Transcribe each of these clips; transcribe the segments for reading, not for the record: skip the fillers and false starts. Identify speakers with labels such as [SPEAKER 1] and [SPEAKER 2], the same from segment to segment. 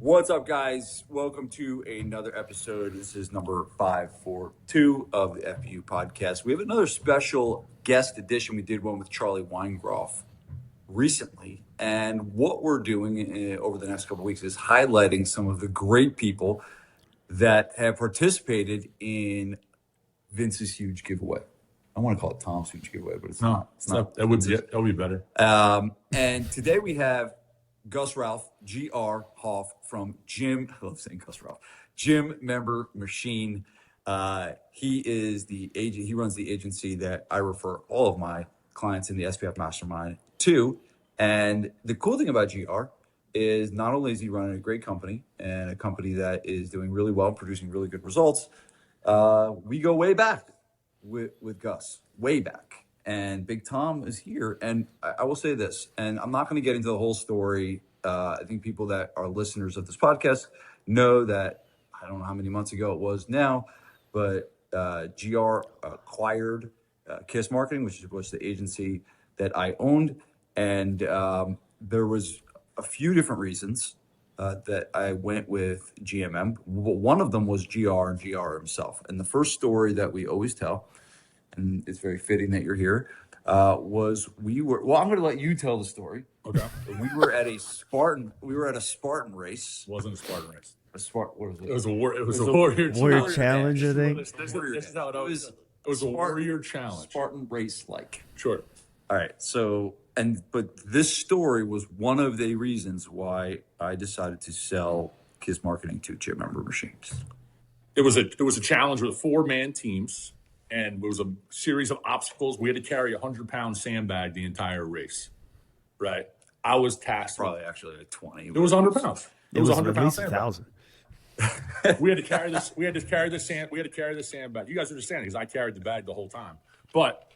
[SPEAKER 1] What's up, guys? Welcome to another episode. This is number 542 of the FU podcast. We have another special guest edition. We did one with Charlie Weingroff recently. And what we're doing over the next couple of weeks is highlighting some of the great people that have participated in Vince's huge giveaway. I want to call it Tom's huge giveaway, but it's not. It's not.
[SPEAKER 2] That would be better.
[SPEAKER 1] And today we have Gus Ralph, GR Hoff from Gym. I love saying Gus Ralph. Gym Member Machine. He is the agent. He runs the agency that I refer all of my clients in the SPF Mastermind to. And the cool thing about GR is not only is he running a great company and a company that is doing really well, producing really good results. We go way back with Gus, way back. And Big Tom is here. And I will say this, and I'm not going to get into the whole story. I think people that are listeners of this podcast know that, I don't know how many months ago it was now, but GR acquired KISS Marketing, which was the agency that I owned. And there was a few different reasons that I went with GMM. One of them was GR and GR himself. And the first story that we always tell, and it's very fitting that you're here, was I'm going to let you tell the story.
[SPEAKER 2] Okay.
[SPEAKER 1] We were at a Spartan race.
[SPEAKER 2] It wasn't a Spartan race.
[SPEAKER 1] What was it?
[SPEAKER 2] It was a warrior
[SPEAKER 3] challenge, I think.
[SPEAKER 2] This is how it was. It was a warrior challenge.
[SPEAKER 1] Spartan race like.
[SPEAKER 2] Sure.
[SPEAKER 1] All right. So, but this story was one of the reasons why I decided to sell KISS Marketing to Gym Member Machines.
[SPEAKER 2] It was a challenge with 4-man teams, and it was a series of obstacles. We had to carry a 100-pound sandbag the entire race. Right. I was tasked.
[SPEAKER 1] Probably actually like 20.
[SPEAKER 2] It was 100 pounds. It was 100 pounds.
[SPEAKER 3] 1,000.
[SPEAKER 2] We had to carry this. We had to carry the sandbag. You guys understand because I carried the bag the whole time. But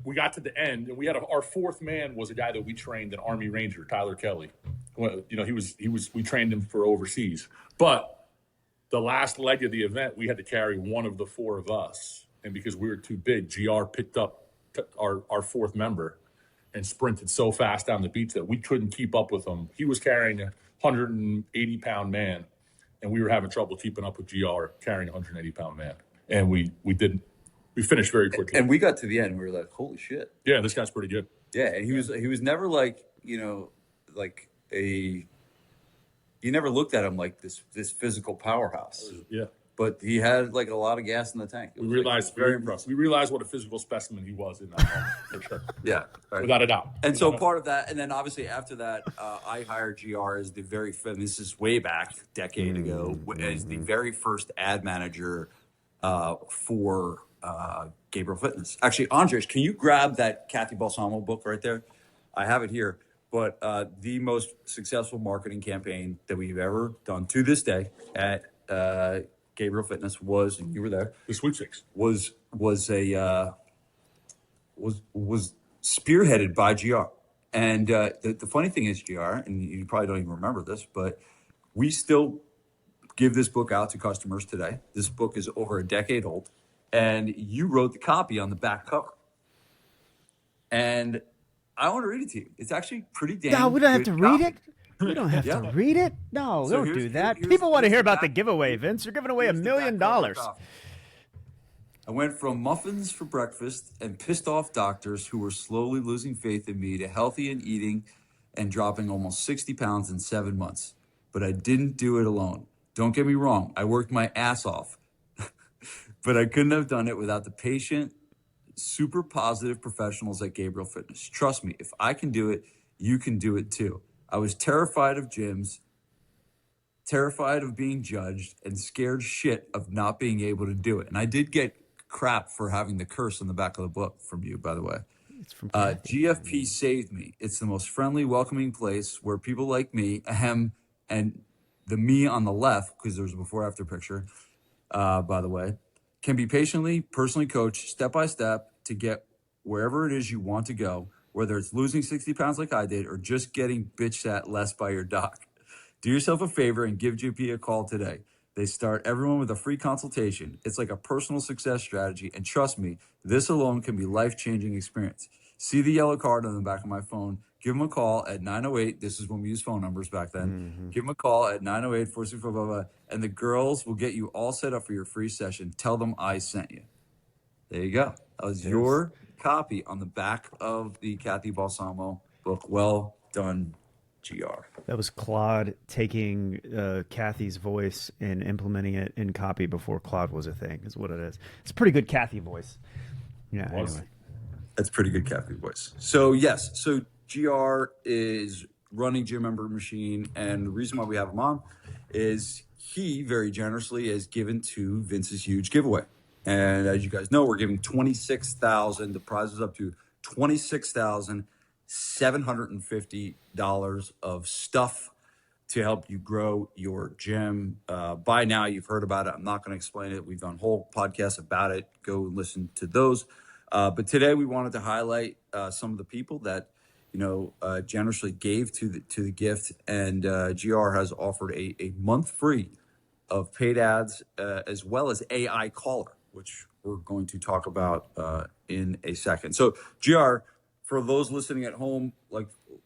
[SPEAKER 2] we got to the end, and we had our fourth man was a guy that we trained, an Army Ranger, Tyler Kelly. Well, we trained him for overseas. But the last leg of the event, we had to carry one of the four of us, and because we were too big, GR picked up our fourth member and sprinted so fast down the beach that we couldn't keep up with him. He was carrying a 180-pound man, and we were having trouble keeping up with GR carrying a 180-pound man. And we didn't. We finished very quickly.
[SPEAKER 1] And we got to the end, and we were like, holy shit.
[SPEAKER 2] Yeah, this guy's pretty good.
[SPEAKER 1] Yeah, and he was never like, you never looked at him like this physical powerhouse.
[SPEAKER 2] Yeah.
[SPEAKER 1] But he had like a lot of gas in the tank.
[SPEAKER 2] We realized very impressive. We realized what a physical specimen he was in that moment, for sure.
[SPEAKER 1] Yeah, right.
[SPEAKER 2] Without a doubt.
[SPEAKER 1] And so part of that, and then obviously after that, I hired GR as this is way back, a decade ago, as the very first ad manager for Gabriele Fitness. Actually, Andres, can you grab that Cathy Balsamo book right there? I have it here. But the most successful marketing campaign that we've ever done to this day at Gabriele Fitness was, and you were there,
[SPEAKER 2] the sweepstakes
[SPEAKER 1] was spearheaded by GR. And the funny thing is, GR, and you probably don't even remember this, but we still give this book out to customers today. This book is over a decade old, and you wrote the copy on the back cover. And I want to read it to you. It's actually pretty damn.
[SPEAKER 3] No, we don't have to read
[SPEAKER 1] copy.
[SPEAKER 3] it. We don't have to read it. No,
[SPEAKER 1] So
[SPEAKER 3] don't do that. People want to hear about the giveaway, Vince. You're giving away $1 million.
[SPEAKER 1] I went from muffins for breakfast and pissed off doctors who were slowly losing faith in me to healthy and eating and dropping almost 60 pounds in 7 months. But I didn't do it alone. Don't get me wrong. I worked my ass off. But I couldn't have done it without the patient, super positive professionals at Gabriele Fitness. Trust me, if I can do it, you can do it too. I was terrified of gyms, terrified of being judged, and scared shit of not being able to do it. And I did get crap for having the curse on the back of the book from you, by the way.
[SPEAKER 3] It's from
[SPEAKER 1] GFP saved me. It's the most friendly, welcoming place where people like me, and the me on the left, because there's a before-after picture, by the way, can be patiently, personally coached step by step to get wherever it is you want to go, whether it's losing 60 pounds like I did or just getting bitched at less by your doc. Do yourself a favor and give GP a call today. They start everyone with a free consultation. It's like a personal success strategy, and trust me, this alone can be a life-changing experience. see the yellow card on the back of my phone, give them a call at 908. This is when we used phone numbers back then. Give them a call at 908-464, blah, blah, blah, and the girls will get you all set up for your free session. Tell them I sent you. There you go. That was your copy on the back of the Cathy Balsamo book. Well done, GR.
[SPEAKER 3] That was Claude taking Cathy's voice and implementing it in copy before Claude was a thing, is what it is. It's a pretty good Cathy voice. Yeah, anyway.
[SPEAKER 1] That's pretty good Cathy voice. So, yes. So, GR is running Gym Member Machine. And the reason why we have him on is he very generously has given to Vince's huge giveaway. And as you guys know, we're giving $26,000. The prize is up to $26,750 of stuff to help you grow your gym. By now, you've heard about it. I'm not going to explain it. We've done whole podcasts about it. Go listen to those. But today, we wanted to highlight some of the people that generously gave to the gift. And GR has offered a month free of paid ads as well as AI caller, which we're going to talk about in a second. So, GR, for those listening at home,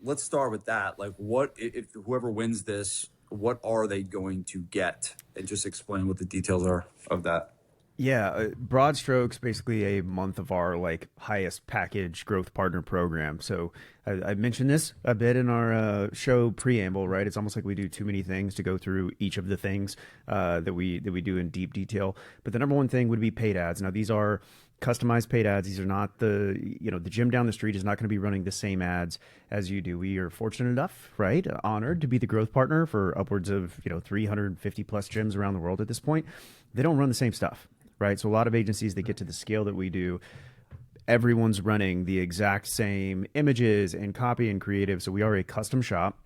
[SPEAKER 1] let's start with that. What if whoever wins this, what are they going to get? And just explain what the details are of that.
[SPEAKER 3] Yeah, broad strokes, basically a month of our highest package growth partner program. So I mentioned this a bit in our show preamble, right? It's almost like we do too many things to go through each of the things that we do in deep detail. But the number one thing would be paid ads. Now, these are customized paid ads. These are not the gym down the street is not going to be running the same ads as you do. We are fortunate enough, right? Honored to be the growth partner for upwards of 350 plus gyms around the world at this point. They don't run the same stuff. Right. So a lot of agencies that get to the scale that we do, everyone's running the exact same images and copy and creative. So we are a custom shop.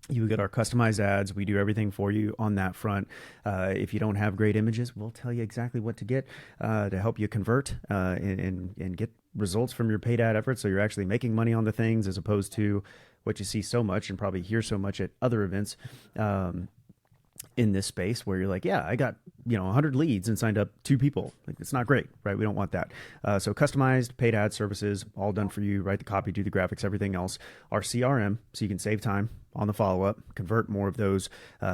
[SPEAKER 3] You get our customized ads. We do everything for you on that front. If you don't have great images, we'll tell you exactly what to get to help you convert and get results from your paid ad efforts. So you're actually making money on the things as opposed to what you see so much and probably hear so much at other events. In this space where you're like, yeah, I got 100 leads and signed up 2 people. It's not great, right? We don't want that. So customized paid ad services, all done for you. Write the copy, do the graphics, everything else. Our CRM, so you can save time on the follow-up, convert more of those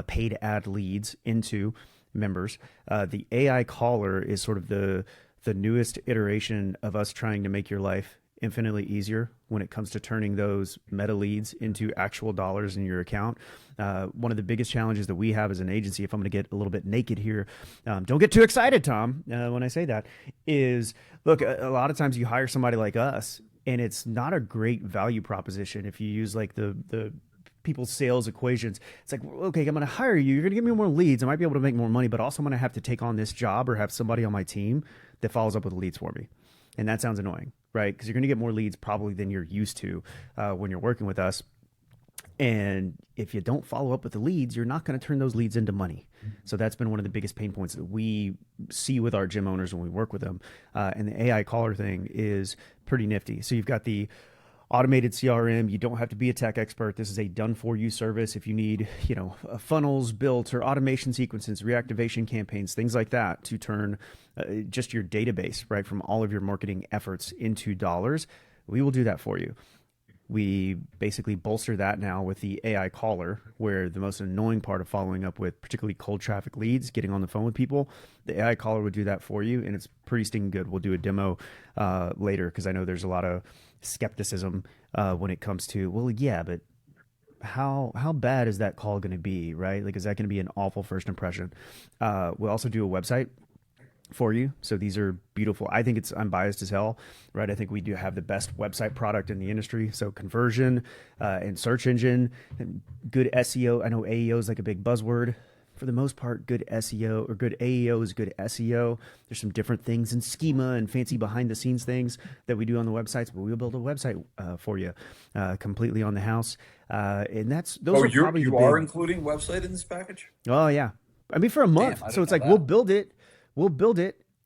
[SPEAKER 3] paid ad leads into members. The AI caller is sort of the newest iteration of us trying to make your life infinitely easier when it comes to turning those meta leads into actual dollars in your account. One of the biggest challenges that we have as an agency, if I'm going to get a little bit naked here, don't get too excited, Tom, when I say that, is look, a lot of times you hire somebody like us and it's not a great value proposition if you use the people's sales equations. It's like, okay, I'm going to hire you. You're going to give me more leads. I might be able to make more money, but also I'm going to have to take on this job or have somebody on my team that follows up with leads for me. And that sounds annoying, right? Because you're going to get more leads probably than you're used to when you're working with us. And if you don't follow up with the leads, you're not going to turn those leads into money. So that's been one of the biggest pain points that we see with our gym owners when we work with them. And the AI caller thing is pretty nifty. So you've got the automated CRM. You don't have to be a tech expert. This is a done-for-you service. If you need, funnels built or automation sequences, reactivation campaigns, things like that to turn just your database, right, from all of your marketing efforts into dollars, we will do that for you. We basically bolster that now with the AI caller, where the most annoying part of following up with particularly cold traffic leads, getting on the phone with people, the AI caller would do that for you, and it's pretty stinking good. We'll do a demo later because I know there's a lot of skepticism when it comes to, well, yeah, but how bad is that call going to be, right? Is that going to be an awful first impression? We'll also do a website for you. So these are beautiful. I think I'm biased as hell, right? I think we do have the best website product in the industry. So conversion and search engine, and good SEO. I know AEO is like a big buzzword. For the most part, good SEO or good AEO is good SEO. There's some different things in schema and fancy behind the scenes things that we do on the websites, but we'll build a website for you completely on the house. And those are probably
[SPEAKER 1] you are including website in this package?
[SPEAKER 3] Oh yeah. I mean, for a month. So it's like, we'll build it.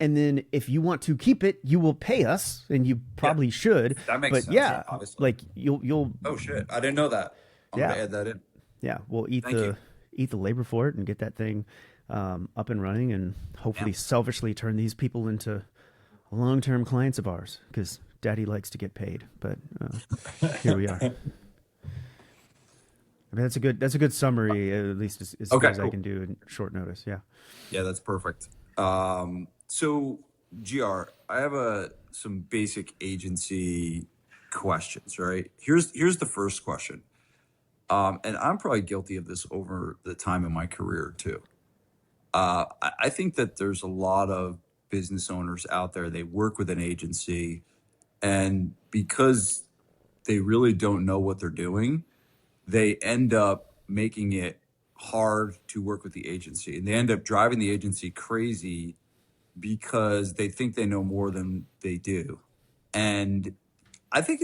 [SPEAKER 3] And then if you want to keep it, you will pay us, and you probably should.
[SPEAKER 1] That makes sense.
[SPEAKER 3] Yeah,
[SPEAKER 1] obviously.
[SPEAKER 3] You'll.
[SPEAKER 1] Oh shit! I didn't know that. I'm gonna add that in.
[SPEAKER 3] Yeah, we'll eat the labor for it and get that thing up and running, and hopefully selfishly turn these people into long-term clients of ours. Because Daddy likes to get paid, but here we are. I mean, that's a good summary, at least as good as I can do in short notice. Yeah.
[SPEAKER 1] Yeah, that's perfect. So, GR, I have some basic agency questions, right? Here's the first question. And I'm probably guilty of this over the time in my career too. I think that there's a lot of business owners out there, they work with an agency, and because they really don't know what they're doing, they end up making it hard to work with the agency, and they end up driving the agency crazy because they think they know more than they do. And I think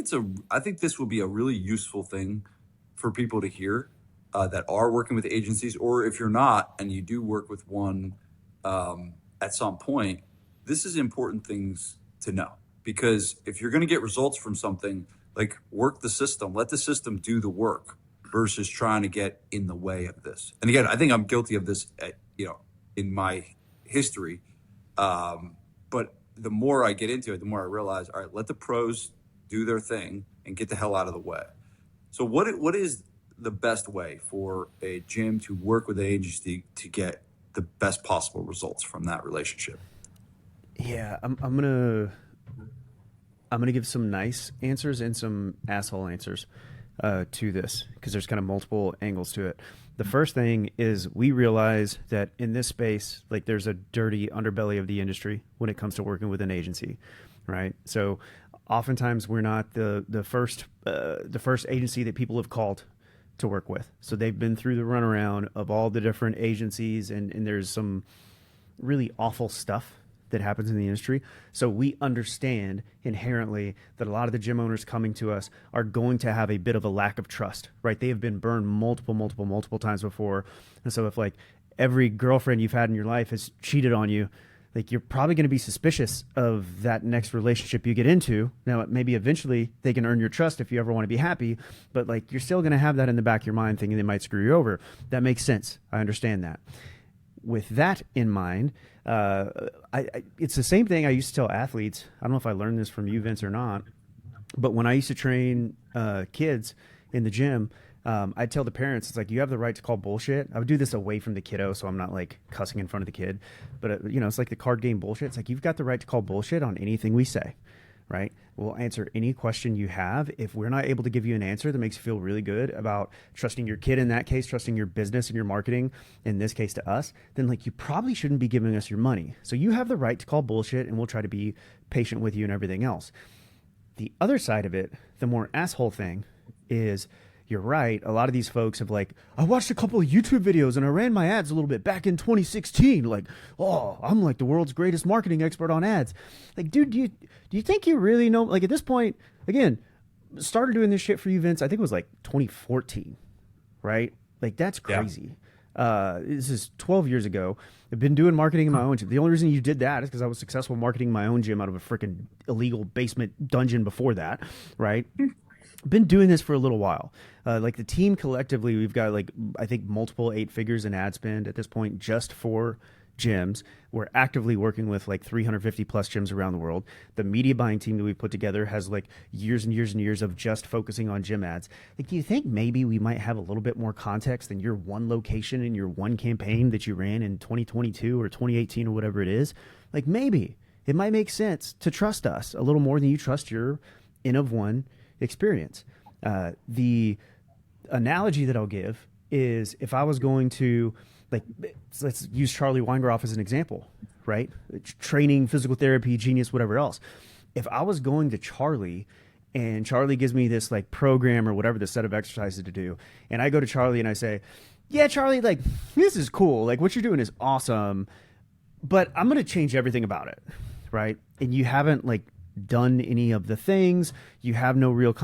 [SPEAKER 1] this will be a really useful thing for people to hear that are working with agencies, or if you're not and you do work with one at some point, this is important things to know, because if you're going to get results from something, like, work the system, let the system do the work versus trying to get in the way of this. And again, I think I'm guilty of this in my history. But the more I get into it, the more I realize, all right, let the pros do their thing and get the hell out of the way. So what is the best way for a gym to work with an agency to get the best possible results from that relationship?
[SPEAKER 3] Yeah, I'm gonna give some nice answers and some asshole answers to this, because there's kind of multiple angles to it. The first thing is, we realize that in this space, like, there's a dirty underbelly of the industry when it comes to working with an agency, right? So oftentimes we're not the first agency that people have called to work with. So they've been through the runaround of all the different agencies, and there's some really awful stuff that happens in the industry. So we understand inherently that a lot of the gym owners coming to us are going to have a bit of a lack of trust, right? They have been burned multiple times before. And so if, like, every girlfriend you've had in your life has cheated on you, like, you're probably going to be suspicious of that next relationship you get into. Now, maybe eventually they can earn your trust if you ever want to be happy, but, like, you're still going to have that in the back of your mind, thinking they might screw you over. That makes sense. I understand that. With that in mind, it's the same thing I used to tell athletes. I don't know if I learned this from you, Vince, or not, but when I used to train kids in the gym, I'd tell the parents, it's like, you have the right to call bullshit. I would do this away from the kiddo, so I'm not, like, cussing in front of the kid. But, it's like the card game bullshit. It's like, you've got the right to call bullshit on anything we say, right? We'll answer any question you have. If we're not able to give you an answer that makes you feel really good about trusting your kid, in that case, trusting your business and your marketing, in this case to us, then, like, you probably shouldn't be giving us your money. So you have the right to call bullshit, and we'll try to be patient with you and everything else. The other side of it, the more asshole thing, is, you're right. A lot of these folks have, like, I watched a couple of YouTube videos and I ran my ads a little bit back in 2016. Like, oh, I'm like the world's greatest marketing expert on ads. Like, dude, do you think you really know? Like, at this point, again, started doing this shit for you, Vince, I think it was like 2014, right? Like, that's crazy. Yeah. This is 12 years ago. I've been doing marketing in my own gym. The only reason you did that is because I was successful marketing my own gym out of a freaking illegal basement dungeon before that, right? Been doing this for a little while. Like, the team collectively, we've got, like, I think multiple 8 figures in ad spend at this point just for gyms. We're actively working with, like, 350 plus gyms around the world. The media buying team that we've put together has, like, years and years and years of just focusing on gym ads. Like, do you think maybe we might have a little bit more context than your one location and your one campaign that you ran in 2022 or 2018 or whatever it is? Like, maybe it might make sense to trust us a little more than you trust your N of one experience. The analogy that I'll give is, if I was going to, like, let's use Charlie Weingroff as an example, right? Training, physical therapy, genius, whatever else. If I was going to Charlie and Charlie gives me this, like, program or whatever, the set of exercises to do, and I go to Charlie and I say, yeah, Charlie, like, this is cool. Like, what you're doing is awesome, but I'm going to change everything about it, right? And you haven't, like, done any of the things. You have no real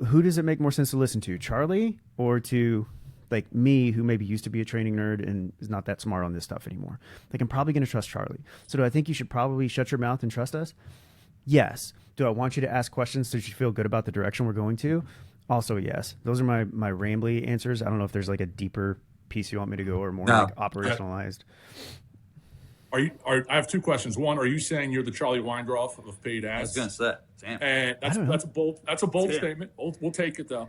[SPEAKER 3] who does it make more sense to listen to, Charlie or to, like, me, who maybe used to be a training nerd and is not that smart on this stuff anymore? Like, I'm probably going to trust Charlie. So do I think you should probably shut your mouth and trust us? Yes. Do I want you to ask questions so you feel good about the direction we're going to? Also, yes. Those are my rambly answers. I don't know if there's, like, a deeper piece you want me to go, or more like operationalized.
[SPEAKER 2] I have two questions. One, are you saying you're the Charlie Weingroff of paid
[SPEAKER 1] I was
[SPEAKER 2] ads?
[SPEAKER 1] gonna say, damn.
[SPEAKER 2] And that's a bold statement. We'll take it though.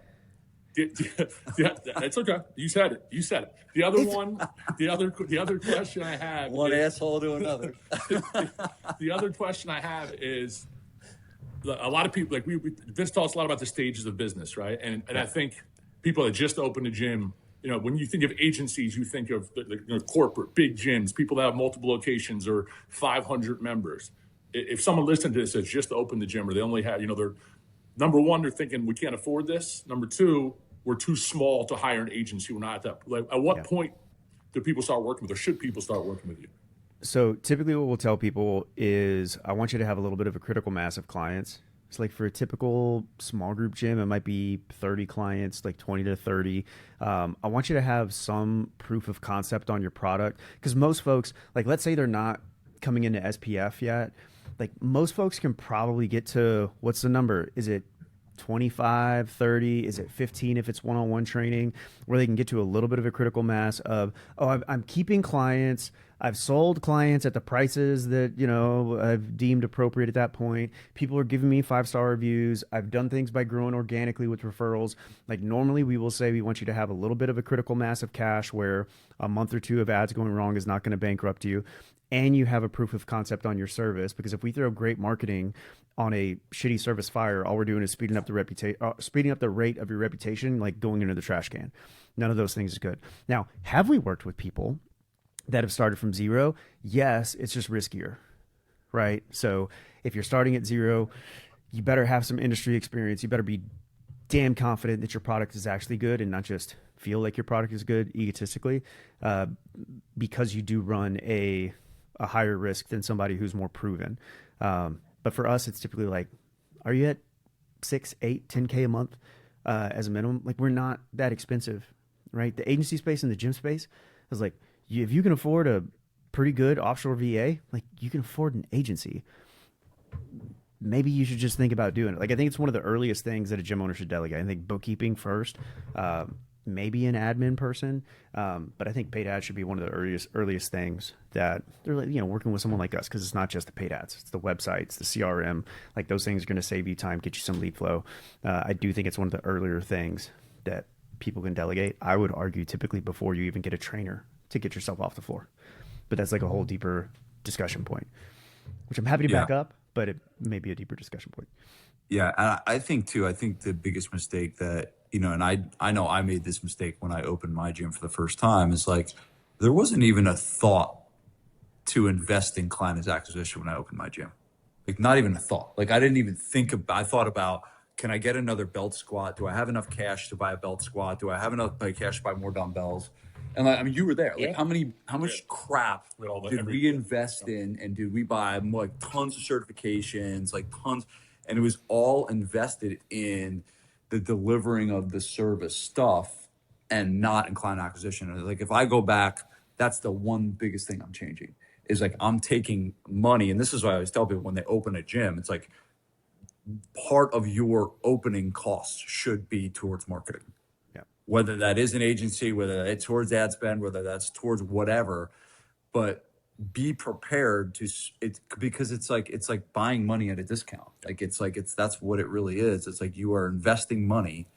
[SPEAKER 2] Yeah, it's okay. You said it. The other question I have.
[SPEAKER 1] One asshole to another.
[SPEAKER 2] The other question I have is, a lot of people, like Vince talks a lot about the stages of business, right? And I think people that just opened a gym, when you think of agencies, you think of the corporate big gyms, people that have multiple locations or 500 members. If someone listening to this has just opened the gym, or they only have, they're number one, they're thinking we can't afford this. Number two, we're too small to hire an agency. We're not at that. Like, at what point do people start working with, or should people start working with you?
[SPEAKER 3] So typically what we'll tell people is, I want you to have a little bit of a critical mass of clients. It's like for a typical small group gym, it might be 30 clients, like 20 to 30. I want you to have some proof of concept on your product, because most folks, like let's say they're not coming into SPF yet, like most folks can probably get to, what's the number? Is it 25, 30? Is it 15 if it's one-on-one training, where they can get to a little bit of a critical mass of, oh, I'm keeping clients. I've sold clients at the prices that, I've deemed appropriate at that point. People are giving me 5-star reviews. I've done things by growing organically with referrals. Like normally we will say we want you to have a little bit of a critical mass of cash where a month or two of ads going wrong is not going to bankrupt you. And you have a proof of concept on your service, because if we throw great marketing on a shitty service fire, all we're doing is speeding up the rate of your reputation, like going into the trash can. None of those things is good. Now, have we worked with people that have started from zero? Yes, it's just riskier, right? So if you're starting at zero, you better have some industry experience. You better be damn confident that your product is actually good and not just feel like your product is good egotistically, because you do run a higher risk than somebody who's more proven. But for us, it's typically like, are you at 6, 8, 10K a month as a minimum? Like, we're not that expensive, right? The agency space and the gym space is like, if you can afford a pretty good offshore VA, like you can afford an agency. Maybe you should just think about doing it. Like, I think it's one of the earliest things that a gym owner should delegate. I think bookkeeping first, maybe an admin person, but I think paid ads should be one of the earliest things that they're like, working with someone like us, because it's not just the paid ads, it's the websites, the CRM, like those things are going to save you time, get you some lead flow. I do think it's one of the earlier things that people can delegate. I would argue typically before you even get a trainer to get yourself off the floor, but that's like a whole deeper discussion point, which I'm happy to back up, but it may be a deeper discussion point.
[SPEAKER 1] Yeah, and I think the biggest mistake that, and I know I made this mistake when I opened my gym for the first time, is like, there wasn't even a thought to invest in client acquisition when I opened my gym. Like, not even a thought. Like, I didn't even think about, I thought about, can I get another belt squat? Do I have enough cash to buy a belt squat? Do I have enough cash to buy more dumbbells? And like, I mean, you were there. Like, how much crap did we invest in, and did we buy like tons of certifications, like tons, and it was all invested in the delivering of the service stuff and not in client acquisition. And like, if I go back, that's the one biggest thing I'm changing, is like, I'm taking money. And this is why I always tell people when they open a gym, it's like, part of your opening costs should be towards marketing. Whether that is an agency, whether it's towards ad spend, whether that's towards whatever, but be prepared to it, because it's like buying money at a discount. That's what it really is. It's like you are investing money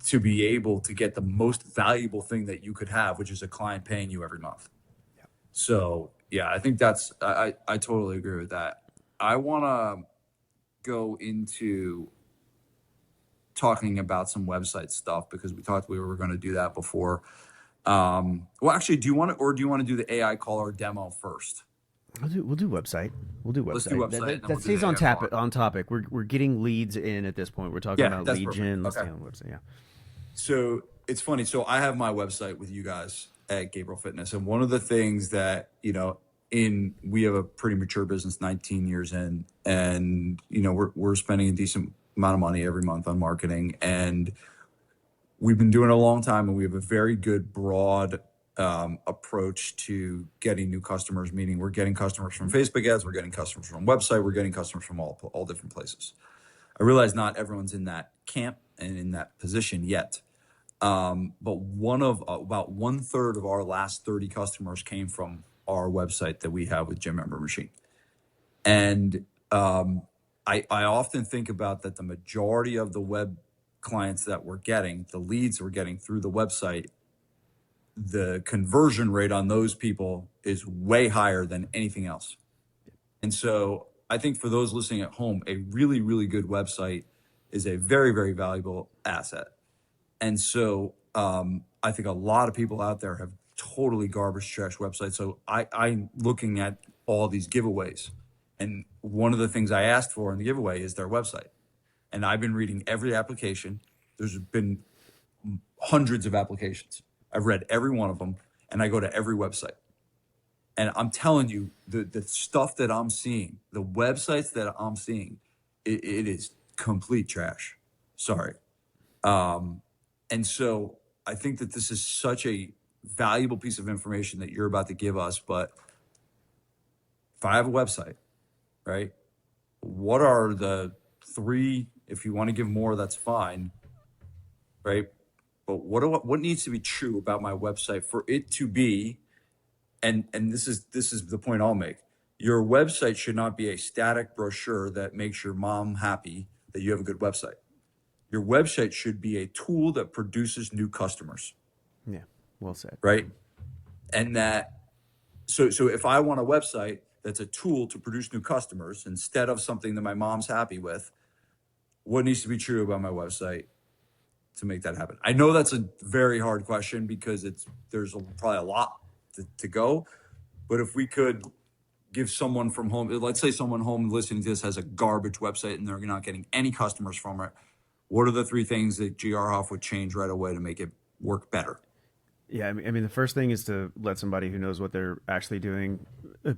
[SPEAKER 1] to be able to get the most valuable thing that you could have, which is a client paying you every month. Yeah. So yeah, I think I totally agree with that. I want to go into talking about some website stuff, because we were going to do that before. Well, actually, do you want to do the AI caller demo first?
[SPEAKER 3] We'll do website.
[SPEAKER 1] Let's do website.
[SPEAKER 3] That stays on topic. We're getting leads in at this point. We're talking about lead gen. Let's stay on the website. Yeah.
[SPEAKER 1] So it's funny. So I have my website with you guys at Gabriele Fitness, and one of the things that we have a pretty mature business, 19 years in, and we're spending a decent amount of money every month on marketing, and we've been doing it a long time, and we have a very good broad approach to getting new customers, meaning we're getting customers from Facebook ads, we're getting customers from website, we're getting customers from all different places. I realize not everyone's in that camp and in that position yet, but about 1/3 of our last 30 customers came from our website that we have with Gym Member Machine. And I often think about that the majority of the web clients that we're getting, the leads we're getting through the website, the conversion rate on those people is way higher than anything else. And so I think for those listening at home, a really, really good website is a very, very valuable asset. And so I think a lot of people out there have totally garbage trash websites. So I'm looking at all these giveaways. And one of the things I asked for in the giveaway is their website. And I've been reading every application. There's been hundreds of applications. I've read every one of them, and I go to every website. And I'm telling you, the stuff that I'm seeing, the websites that I'm seeing, it is complete trash. Sorry. And so I think that this is such a valuable piece of information that you're about to give us. But if I have a website, right, what are the three, if you want to give more, that's fine, right? But what needs to be true about my website for it to be, and this is the point I'll make. Your website should not be a static brochure that makes your mom happy that you have a good website. Your website should be a tool that produces new customers.
[SPEAKER 3] Yeah, well said.
[SPEAKER 1] Right? And that, so if I want a website that's a tool to produce new customers instead of something that my mom's happy with, what needs to be true about my website to make that happen? I know that's a very hard question because there's probably a lot to go, but if we could give someone from home, let's say someone home listening to this has a garbage website and they're not getting any customers from it, what are the three things that GR Hoff would change right away to make it work better?
[SPEAKER 3] Yeah, I mean, the first thing is to let somebody who knows what they're actually doing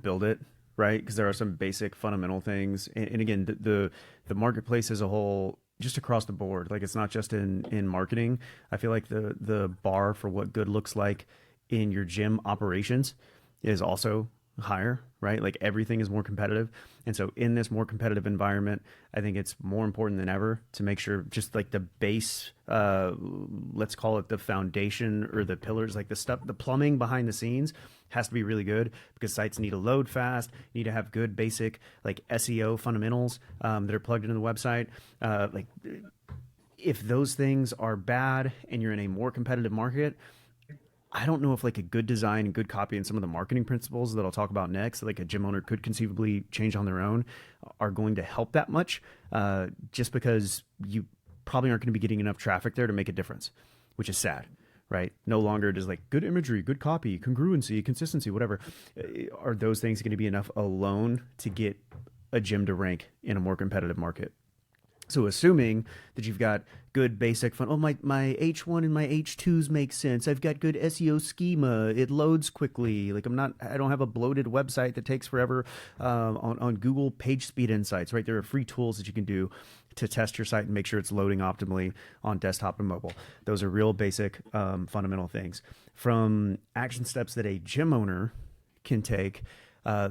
[SPEAKER 3] build it, right? Because there are some basic fundamental things. And again, the marketplace as a whole, just across the board, like it's not just in marketing. I feel like the bar for what good looks like in your gym operations is also higher, right? Like everything is more competitive. And so in this more competitive environment, I think it's more important than ever to make sure just like the base, let's call it the foundation or the pillars, like the stuff, the plumbing behind the scenes has to be really good because sites need to load fast, need to have good basic like SEO fundamentals that are plugged into the website. Like if those things are bad and you're in a more competitive market, I don't know if like a good design and good copy and some of the marketing principles that I'll talk about next, like a gym owner could conceivably change on their own, are going to help that much, just because you probably aren't going to be getting enough traffic there to make a difference, which is sad, right? No longer does like good imagery, good copy, congruency, consistency, whatever. Are those things going to be enough alone to get a gym to rank in a more competitive market? So assuming that you've got good basic fun, oh, my H1 and my H2s make sense. I've got good SEO schema. It loads quickly. Like I don't have a bloated website that takes forever on Google Page Speed Insights, right? There are free tools that you can do to test your site and make sure it's loading optimally on desktop and mobile. Those are real basic fundamental things. From action steps that a gym owner can take,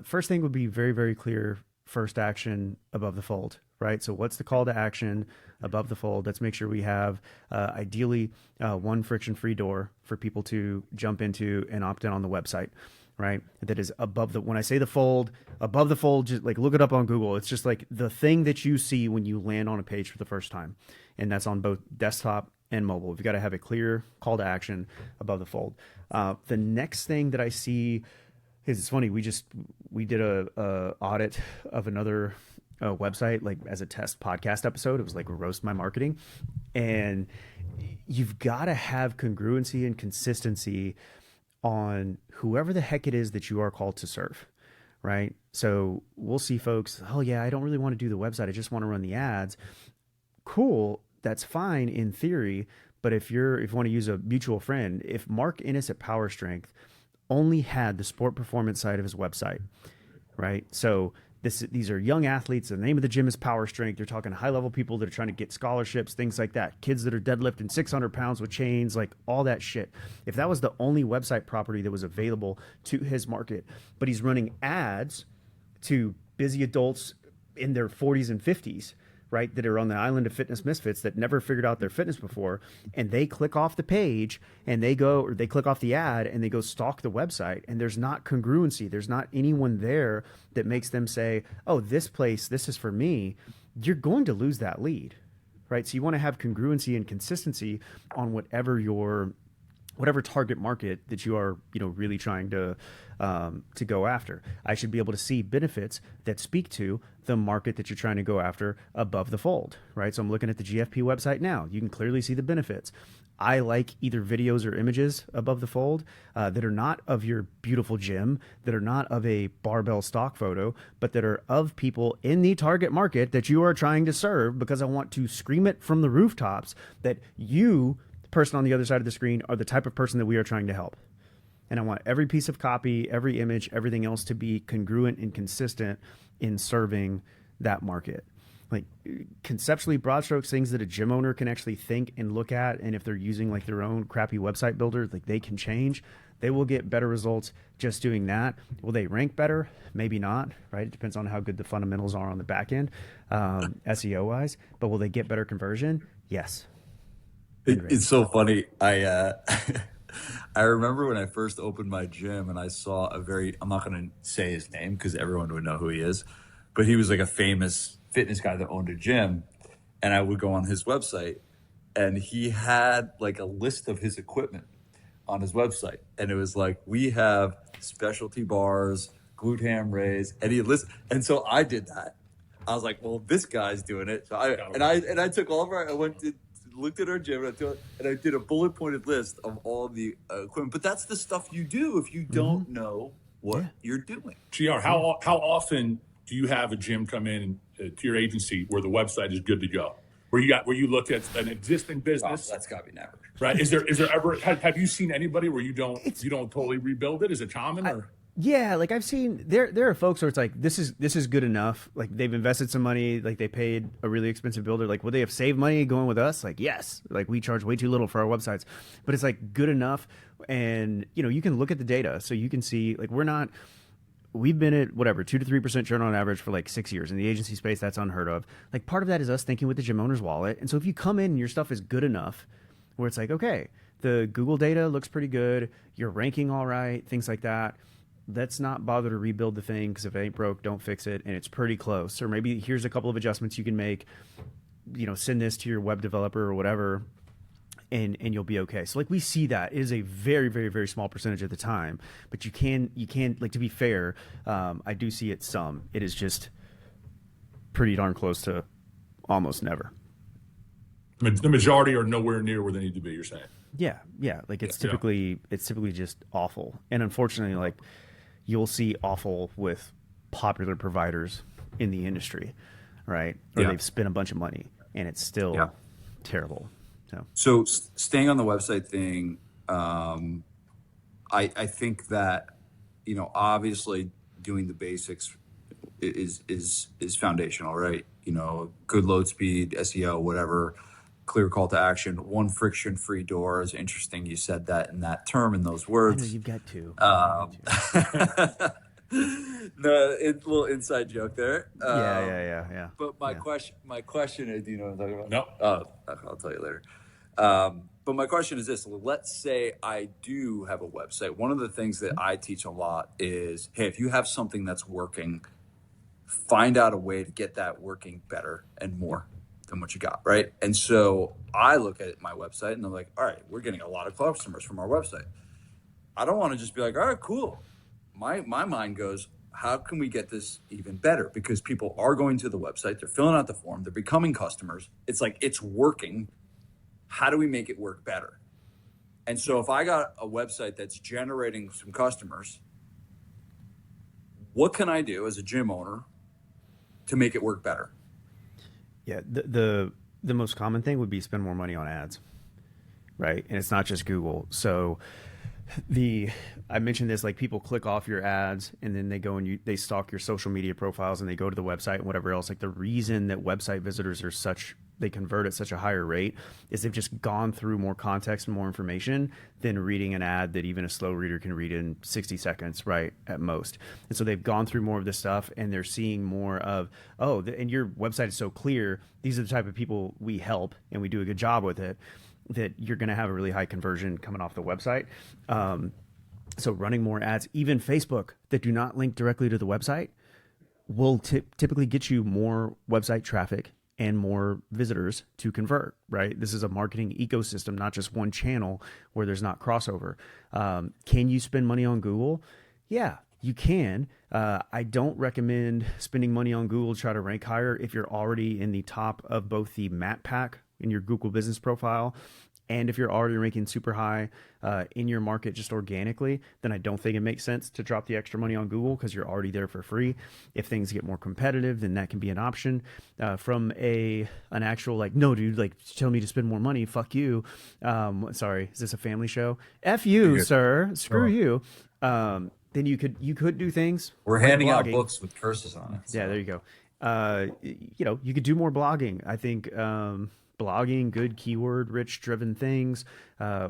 [SPEAKER 3] first thing would be very, very clear first action above the fold. Right. So what's the call to action above the fold? Let's make sure we have ideally one friction-free door for people to jump into and opt in on the website. Right. That is above when I say the fold, above the fold, just like look it up on Google. It's just like the thing that you see when you land on a page for the first time. And that's on both desktop and mobile. We've got to have a clear call to action above the fold. The next thing that I see is, it's funny. We did a audit of another website, like as a test podcast episode. It was like roast my marketing, and you've got to have congruency and consistency on whoever the heck it is that you are called to serve, right? So we'll see folks, oh yeah, I don't really want to do the website, I just want to run the ads. Cool, that's fine in theory, but if you want to use a mutual friend, if Mark Innes at Power Strength only had the sport performance side of his website, right? So these are young athletes. The name of the gym is Power Strength. They're talking high-level people that are trying to get scholarships, things like that. Kids that are deadlifting 600 pounds with chains, like all that shit. If that was the only website property that was available to his market, but he's running ads to busy adults in their 40s and 50s, right, that are on the island of fitness misfits that never figured out their fitness before, and they click off the page and they go, or they click off the ad and they go stalk the website, and there's not congruency. There's not anyone there that makes them say, oh, this place, this is for me. You're going to lose that lead, right? So you want to have congruency and consistency on whatever target market that you are, really trying to go after. I should be able to see benefits that speak to the market that you're trying to go after above the fold, right? So I'm looking at the GFP website now. You can clearly see the benefits. I like either videos or images above the fold that are not of your beautiful gym, that are not of a barbell stock photo, but that are of people in the target market that you are trying to serve, because I want to scream it from the rooftops that you, the person on the other side of the screen, are the type of person that we are trying to help. And I want every piece of copy, every image, everything else to be congruent and consistent in serving that market. Like, conceptually, broad strokes, things that a gym owner can actually think and look at, and if they're using like their own crappy website builder, like they can change. They will get better results just doing that. Will they rank better? Maybe not, right? It depends on how good the fundamentals are on the back end, SEO wise. But will they get better conversion? Yes.
[SPEAKER 1] It's so funny. I I remember when I first opened my gym and I saw I'm not going to say his name because everyone would know who he is, but he was like a famous fitness guy that owned a gym, and I would go on his website and he had like a list of his equipment on his website, and it was like, we have specialty bars, glute ham raise, and he listed, and so I did that. I was like, well, this guy's doing it. So I took all of I looked at our gym and I did a bullet pointed list of all the equipment. But that's the stuff you do if you don't know what you're doing.
[SPEAKER 2] GR, how often do you have a gym come in to your agency where the website is good to go? Where you look at an existing business?
[SPEAKER 1] Oh, that's got to be never.
[SPEAKER 2] Right? Is there ever have you seen anybody where you don't totally rebuild it? Is it common or?
[SPEAKER 3] Yeah, like I've seen there are folks where it's like this is good enough. Like they've invested some money, like they paid a really expensive builder. Like, would they have saved money going with us? Like, yes. Like we charge way too little for our websites, but it's like good enough. And you can look at the data, so you can see like we've been at whatever 2 to 3% churn on average for like 6 years in the agency space. That's unheard of. Like part of that is us thinking with the gym owner's wallet. And so if you come in and your stuff is good enough, where it's like, okay, the Google data looks pretty good, you're ranking all right, things like that. Let's not bother to rebuild the thing, because if it ain't broke, don't fix it, and it's pretty close. Or maybe here's a couple of adjustments you can make, send this to your web developer or whatever, and you'll be okay. So like we see that it is a very, very, very small percentage at the time, but you can like, to be fair, I do see it some. It is just pretty darn close to almost never.
[SPEAKER 2] The majority are nowhere near where they need to be, you're saying?
[SPEAKER 3] Yeah. Like it's typically just awful. And unfortunately, like you'll see awful with popular providers in the industry, right? Or they've spent a bunch of money and it's still terrible.
[SPEAKER 1] So staying on the website thing, I think that, obviously doing the basics is foundational, right? Good load speed, SEO, whatever, clear call to action, one friction-free door. Is interesting you said that in that term, in those words.
[SPEAKER 3] I know, you've got to.
[SPEAKER 1] No, it's a little inside joke there.
[SPEAKER 3] Yeah.
[SPEAKER 1] But my question is, do you know what I'm talking about?
[SPEAKER 2] No.
[SPEAKER 1] I'll tell you later. But my question is this: let's say I do have a website. One of the things that I teach a lot is, hey, if you have something that's working, find out a way to get that working better and more than what you got, right? And so I look at my website and I'm like, all right, we're getting a lot of customers from our website. I don't want to just be like, all right, cool. My mind goes, how can we get this even better? Because people are going to the website, they're filling out the form, they're becoming customers. It's like, it's working. How do we make it work better? And so if I got a website that's generating some customers, what can I do as a gym owner to make it work better?
[SPEAKER 3] Yeah, the most common thing would be spend more money on ads, right? And it's not just Google. So I mentioned this, like people click off your ads and then they go and they stalk your social media profiles and they go to the website and whatever else. Like the reason that website visitors are such they convert at such a higher rate is they've just gone through more context and more information than reading an ad that even a slow reader can read in 60 seconds, right, at most. And so they've gone through more of this stuff, and they're seeing more of, and your website is so clear, these are the type of people we help, and we do a good job with it, that you're going to have a really high conversion coming off the website. So running more ads, even Facebook, that do not link directly to the website, will typically get you more website traffic and more visitors to convert, right? This is a marketing ecosystem, not just one channel where there's not crossover. Can you spend money on Google? Yeah, you can. I don't recommend spending money on Google to try to rank higher if you're already in the top of both the map pack in your Google business profile, and if you're already ranking super high in your market just organically, then I don't think it makes sense to drop the extra money on Google because you're already there for free. If things get more competitive, then that can be an option. From an actual, like, no, dude, like, tell me to spend more money, fuck you. Sorry, is this a family show? F you, sir. Screw you. Then you could do things.
[SPEAKER 1] We're
[SPEAKER 3] like
[SPEAKER 1] handing out
[SPEAKER 3] blogging.
[SPEAKER 1] books with curses on it. So.
[SPEAKER 3] Yeah, there you go. You could do more blogging. I think blogging, good keyword rich driven things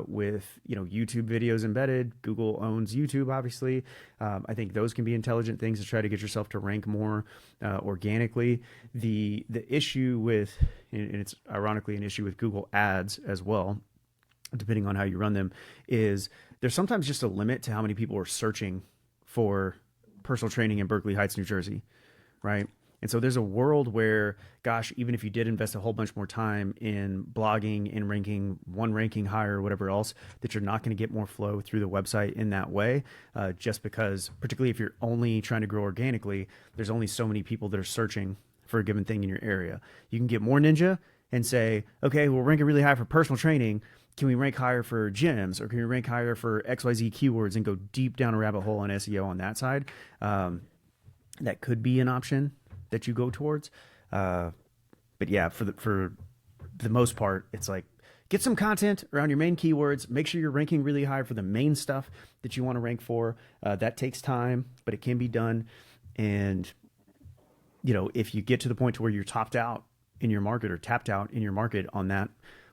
[SPEAKER 3] with YouTube videos embedded. Google owns YouTube, obviously. I think those can be intelligent things to try to get yourself to rank more organically. The issue with, and it's ironically an issue with Google ads as well, depending on how you run them, is there's sometimes just a limit to how many people are searching for personal training in Berkeley Heights, New Jersey, right? And so there's a world where, gosh, even if you did invest a whole bunch more time in blogging and ranking higher or whatever else, that you're not going to get more flow through the website in that way, just because, particularly if you're only trying to grow organically, there's only so many people that are searching for a given thing in your area. You can get more ninja and say, okay, we're ranking really high for personal training. Can we rank higher for gyms, or can we rank higher for XYZ keywords and go deep down a rabbit hole on SEO on that side? That could be an option that you go towards. But yeah, for the most part, it's like, get some content around your main keywords, make sure you're ranking really high for the main stuff that you want to rank for. That takes time, but it can be done. And, if you get to the point to where you're topped out in your market or tapped out in your market on that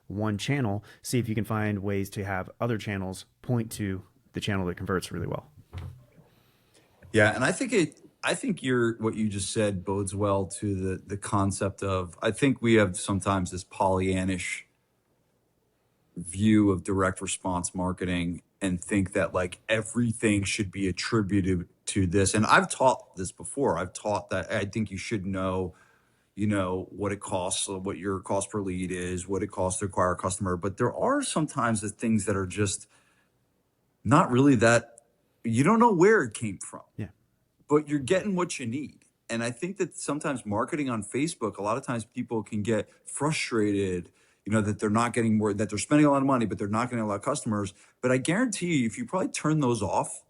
[SPEAKER 3] one channel, see if you can find ways to have other channels point to the channel that converts really well.
[SPEAKER 1] Yeah, and I think what you just said bodes well to the concept of, I think we have sometimes this Pollyannish view of direct response marketing and think that like everything should be attributed to this. And I've taught this before. I've taught that I think you should know what it costs, what your cost per lead is, what it costs to acquire a customer. But there are sometimes the things that are just not really that, you don't know where it came from.
[SPEAKER 3] Yeah.
[SPEAKER 1] But you're getting what you need. And I think that sometimes marketing on Facebook, a lot of times people can get frustrated, that they're not getting more, that they're spending a lot of money, but they're not getting a lot of customers. But I guarantee you, if you probably turn those off,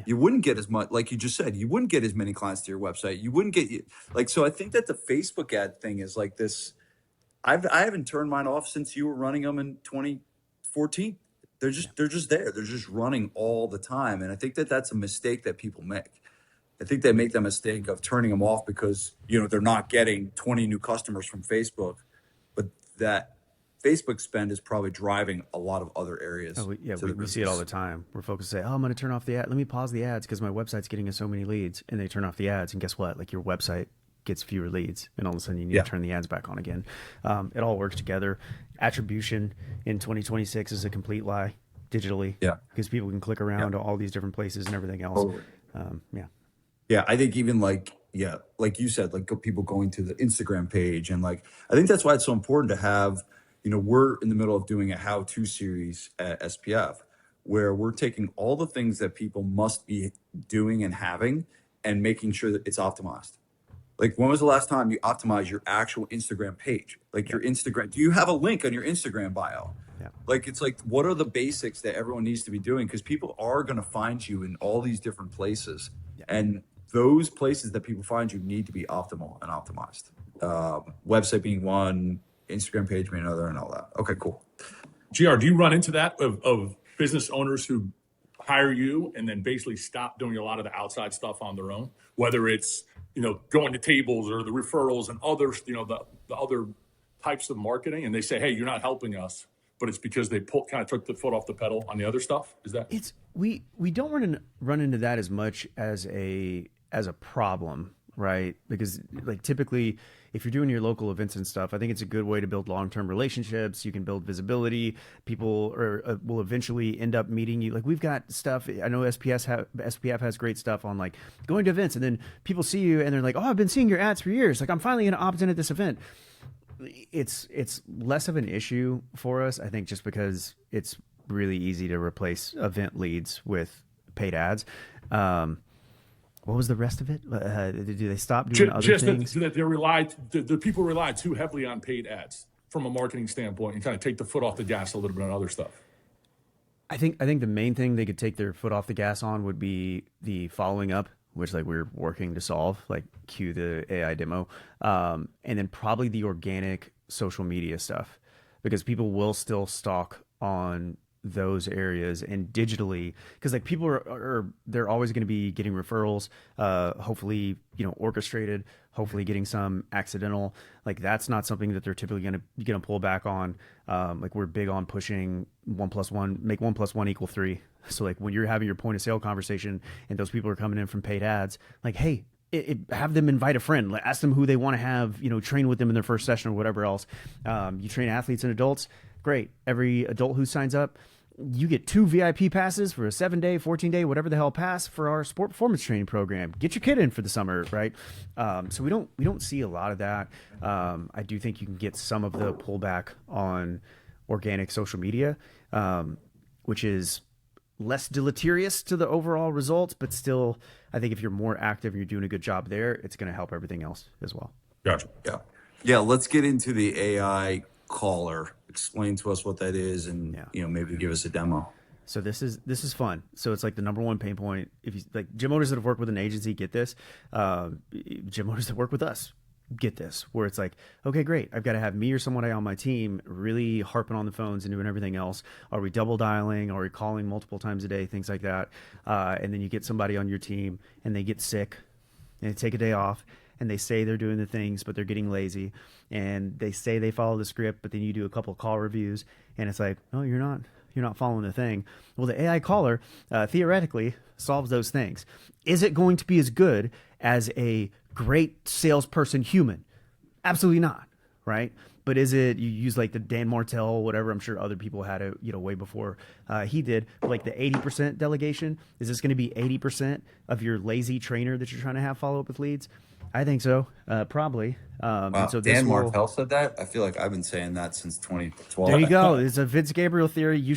[SPEAKER 1] you wouldn't get as much, like you just said, you wouldn't get as many clients to your website. You wouldn't get, so I think that the Facebook ad thing is like this. I haven't turned mine off since you were running them in 2014. They're just there. They're just running all the time. And I think that that's a mistake that people make. I think they make the mistake of turning them off because, they're not getting 20 new customers from Facebook, but that Facebook spend is probably driving a lot of other areas.
[SPEAKER 3] Oh, yeah, we see it all the time where folks say, I'm going to turn off the ad. Let me pause the ads because my website's getting us so many leads. And they turn off the ads. And guess what? Like, your website gets fewer leads. And all of a sudden you need to turn the ads back on again. It all works together. Attribution in 2026 is a complete lie digitally. Yeah. Because people can click around to all these different places and everything else.
[SPEAKER 1] Totally. Yeah, I think even like you said, like people going to the Instagram page, and like, I think that's why it's so important to have, we're in the middle of doing a how-to series at SPF where we're taking all the things that people must be doing and having and making sure that it's optimized. Like, when was the last time you optimized your actual Instagram page? Like your Instagram, do you have a link on your Instagram bio? Yeah. Like, it's like, what are the basics that everyone needs to be doing? Because people are going to find you in all these different places. Yeah. And those places that people find you need to be optimal and optimized. Website being one, Instagram page being another, and all that. Okay, cool.
[SPEAKER 2] GR, do you run into that of business owners who hire you and then basically stop doing a lot of the outside stuff on their own? Whether it's, going to tables or the referrals and others, the other types of marketing and they say, hey, you're not helping us, but it's because they kind of took the foot off the pedal on the other stuff? Is that?
[SPEAKER 3] It's we don't run into that as much as a problem, right? Because like typically if you're doing your local events and stuff, I think it's a good way to build long-term relationships. You can build visibility. People will eventually end up meeting you. Like we've got stuff. I know SPF has great stuff on like going to events, and then people see you and they're like, "Oh, I've been seeing your ads for years. Like I'm finally going to opt in at this event." It's less of an issue for us, I think, just because it's really easy to replace event leads with paid ads. What was the rest of it? Do they stop doing other things?
[SPEAKER 2] That the people rely too heavily on paid ads from a marketing standpoint and kind of take the foot off the gas a little bit on other stuff.
[SPEAKER 3] I think the main thing they could take their foot off the gas on would be the following up, which like we're working to solve, like cue the AI demo, and then probably the organic social media stuff, because people will still stalk on those areas and digitally, because like people are they're always going to be getting referrals, hopefully orchestrated, hopefully getting some accidental. Like that's not something that they're typically going to pull back on. Like we're big on pushing 1 + 1, make 1 + 1 = 3. So like when you're having your point of sale conversation and those people are coming in from paid ads, like hey, have them invite a friend, like ask them who they want to have train with them in their first session or whatever else. You train athletes and adults, great. Every adult who signs up, you get 2 VIP passes for a 7-day, 14-day, whatever the hell pass for our sport performance training program. Get your kid in for the summer, right? So we don't see a lot of that. I do think you can get some of the pullback on organic social media, which is less deleterious to the overall results, but still, I think if you're more active and you're doing a good job there, it's going to help everything else as well.
[SPEAKER 2] Gotcha.
[SPEAKER 1] Yeah. Let's get into the AI caller. Explain to us what that is, and maybe give us a demo.
[SPEAKER 3] So this is fun. So it's like the number one pain point. If you like gym owners that have worked with an agency, get this. Gym owners that work with us, get this. Where it's like, okay, great. I've got to have me or someone on my team really harping on the phones and doing everything else. Are we double dialing? Are we calling multiple times a day? Things like that. And then you get somebody on your team and they get sick and they take a day off. And they say they're doing the things, but they're getting lazy. And they say they follow the script, but then you do a couple of call reviews, and it's like, oh, you're not following the thing. Well, the AI caller theoretically solves those things. Is it going to be as good as a great salesperson human? Absolutely not, right? But is it, you use like the Dan Martell, whatever, I'm sure other people had it, way before he did, like the 80% delegation. Is this going to be 80% of your lazy trainer that you're trying to have follow up with leads? I think so, probably.
[SPEAKER 1] Wow.
[SPEAKER 3] So
[SPEAKER 1] Dan Martell said that? I feel like I've been saying that since 2012.
[SPEAKER 3] There you go. It's a Vince Gabriel theory. You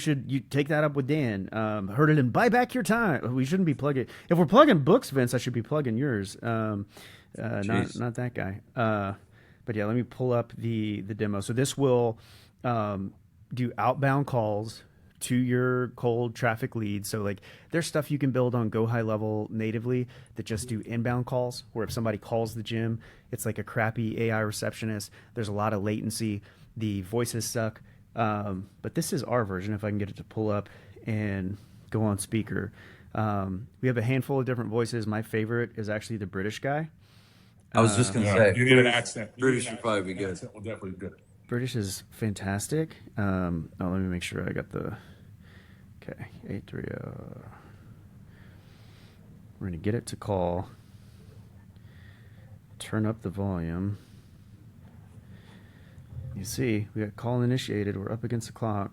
[SPEAKER 3] take that up with Dan. Heard it in Buy Back Your Time. We shouldn't be plugging. If we're plugging books, Vince, I should be plugging yours. Not that guy. But yeah, let me pull up the demo. So this will do outbound calls to your cold traffic leads. So like there's stuff you can build on Go High Level natively that just do inbound calls, where if somebody calls the gym, it's like a crappy AI receptionist. There's a lot of latency. The voices suck. But this is our version, if I can get it to pull up and go on speaker. We have a handful of different voices. My favorite is actually the British guy.
[SPEAKER 1] I was just going to say,
[SPEAKER 2] you need an accent.
[SPEAKER 1] British would probably be good.
[SPEAKER 2] Accent will definitely be good.
[SPEAKER 3] British is fantastic. Let me make sure I got the... Okay, 830. We're going to get it to call. Turn up the volume. You see, we got call initiated. We're up against the clock.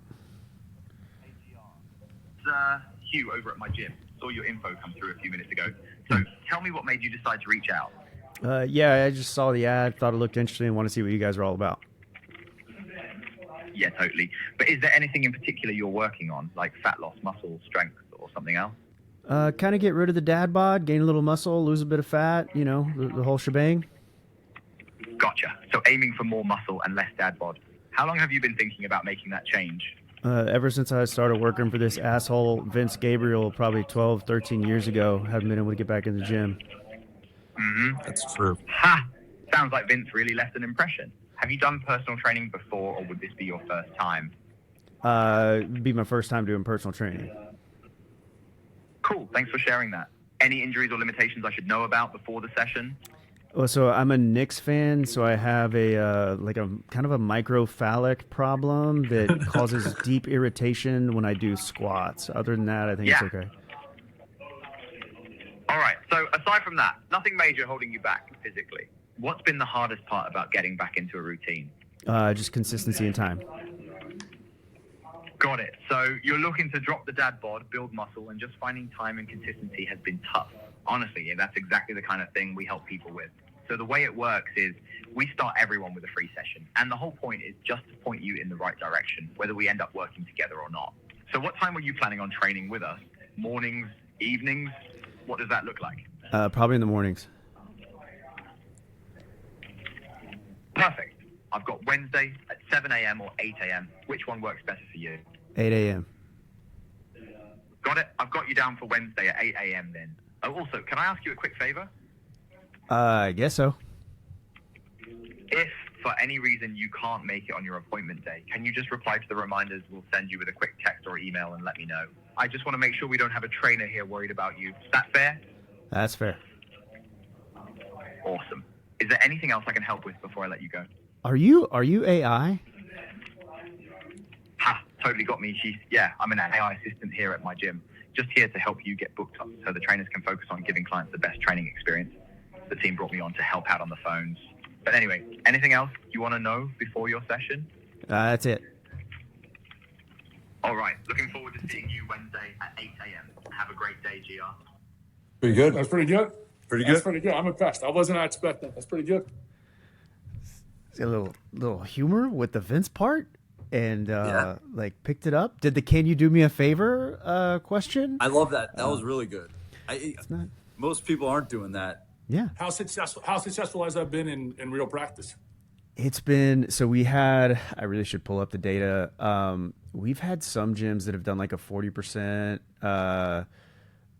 [SPEAKER 4] Hugh over at my gym. Saw your info come through a few minutes ago. So tell me what made you decide to reach out.
[SPEAKER 3] Yeah, I just saw the ad, thought it looked interesting, and want to see what you guys are all about.
[SPEAKER 4] Yeah, totally. But is there anything in particular you're working on, like fat loss, muscle strength, or something else?
[SPEAKER 3] Kind of get rid of the dad bod, gain a little muscle, lose a bit of fat, the whole shebang.
[SPEAKER 4] Gotcha. So aiming for more muscle and less dad bod. How long have you been thinking about making that change?
[SPEAKER 3] Ever since I started working for this asshole Vince Gabriel probably 12, 13 years ago, haven't been able to get back in the gym.
[SPEAKER 4] Mm-hmm.
[SPEAKER 1] That's true.
[SPEAKER 4] Ha! Sounds like Vince really left an impression. Have you done personal training before, or would this be your first time?
[SPEAKER 3] It'd be my first time doing personal training.
[SPEAKER 4] Cool. Thanks for sharing that. Any injuries or limitations I should know about before the session?
[SPEAKER 3] Well, so I'm a Knicks fan, so I have a like a kind of a microphallic problem that causes deep irritation when I do squats. Other than that, I think it's
[SPEAKER 4] Yeah.
[SPEAKER 3] okay.
[SPEAKER 4] All right. So aside from that, nothing major holding you back physically. What's been the hardest part about getting back into a routine?
[SPEAKER 3] Just consistency and time.
[SPEAKER 4] Got it. So you're looking to drop the dad bod, build muscle, and just finding time and consistency has been tough. Honestly, yeah, that's exactly the kind of thing we help people with. So the way it works is we start everyone with a free session. And the whole point is just to point you in the right direction, whether we end up working together or not. So what time were you planning on training with us? Mornings, evenings? What does that look like?
[SPEAKER 3] Probably in the mornings.
[SPEAKER 4] Perfect. I've got Wednesday at 7 a.m. or 8 a.m. Which one works better for you?
[SPEAKER 3] 8 a.m.
[SPEAKER 4] Got it. I've got you down for Wednesday at 8 a.m. then. Oh, also, can I ask you a quick favor?
[SPEAKER 3] I guess so.
[SPEAKER 4] If for any reason you can't make it on your appointment day, can you just reply to the reminders we'll send you with a quick text or email and let me know? I just want to make sure we don't have a trainer here worried about you. Is that fair?
[SPEAKER 3] That's fair.
[SPEAKER 4] Awesome. Is there anything else I can help with before I let you go?
[SPEAKER 3] Are you AI?
[SPEAKER 4] Ha, totally got me. Yeah, I'm an AI assistant here at my gym. Just here to help you get booked up so the trainers can focus on giving clients the best training experience. The team brought me on to help out on the phones. But anyway, anything else you want to know before your session?
[SPEAKER 3] That's it.
[SPEAKER 4] All right. Looking forward to seeing you Wednesday at 8 a.m. Have a great day, GR.
[SPEAKER 1] Pretty good.
[SPEAKER 2] That's pretty good.
[SPEAKER 1] Pretty
[SPEAKER 2] That's
[SPEAKER 1] good.
[SPEAKER 2] pretty good. I'm impressed. I wasn't expecting. That's pretty good.
[SPEAKER 3] A little humor with the Vince part, and
[SPEAKER 1] Yeah.
[SPEAKER 3] like picked it up. Did the "Can you do me a favor" question?
[SPEAKER 1] I love that. That was really good.
[SPEAKER 3] not-
[SPEAKER 1] Most people aren't doing that.
[SPEAKER 3] Yeah.
[SPEAKER 2] How successful has that been in real practice?
[SPEAKER 3] It's been, so we had, I really should pull up the data. We've had some gyms that have done like a 40%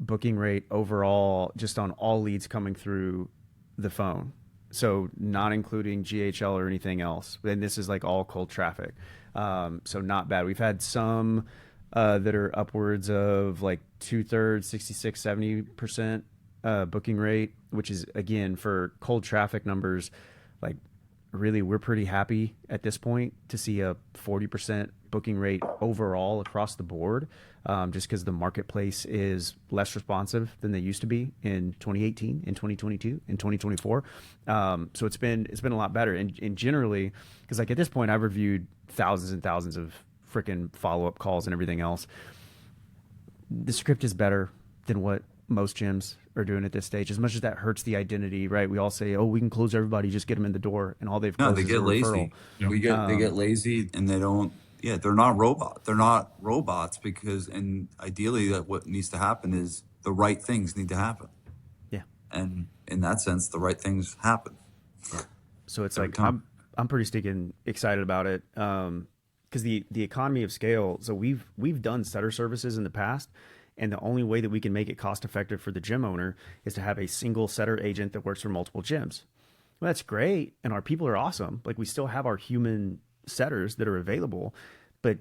[SPEAKER 3] booking rate overall, just on all leads coming through the phone. So not including GHL or anything else. And this is like all cold traffic. So not bad. We've had some that are upwards of like 2/3, 66, 70% booking rate, which is, again, for cold traffic numbers, like really we're pretty happy at this point to see a 40% booking rate overall across the board, just because the marketplace is less responsive than they used to be in 2018, in 2022, in 2024. So it's been a lot better. And generally, because like at this point I've reviewed thousands and thousands of freaking follow-up calls and everything else. The script is better than what most gyms are doing at this stage. As much as that hurts the identity, right? We all say, "Oh, we can close everybody, just get them in the door," and all they've
[SPEAKER 1] No,
[SPEAKER 3] closed
[SPEAKER 1] they
[SPEAKER 3] is
[SPEAKER 1] get
[SPEAKER 3] a
[SPEAKER 1] lazy.
[SPEAKER 3] referral.
[SPEAKER 1] They get lazy and they don't. Yeah, they're not robot. They're not robots because, and ideally, that what needs to happen is the right things need to happen.
[SPEAKER 3] Yeah.
[SPEAKER 1] And in that sense, the right things happen.
[SPEAKER 3] So it's
[SPEAKER 1] Every
[SPEAKER 3] like
[SPEAKER 1] time.
[SPEAKER 3] I'm pretty stinking excited about it, because the economy of scale. So we've done setter services in the past, and the only way that we can make it cost effective for the gym owner is to have a single setter agent that works for multiple gyms. Well, that's great, and our people are awesome. Like, we still have our human setters that are available, but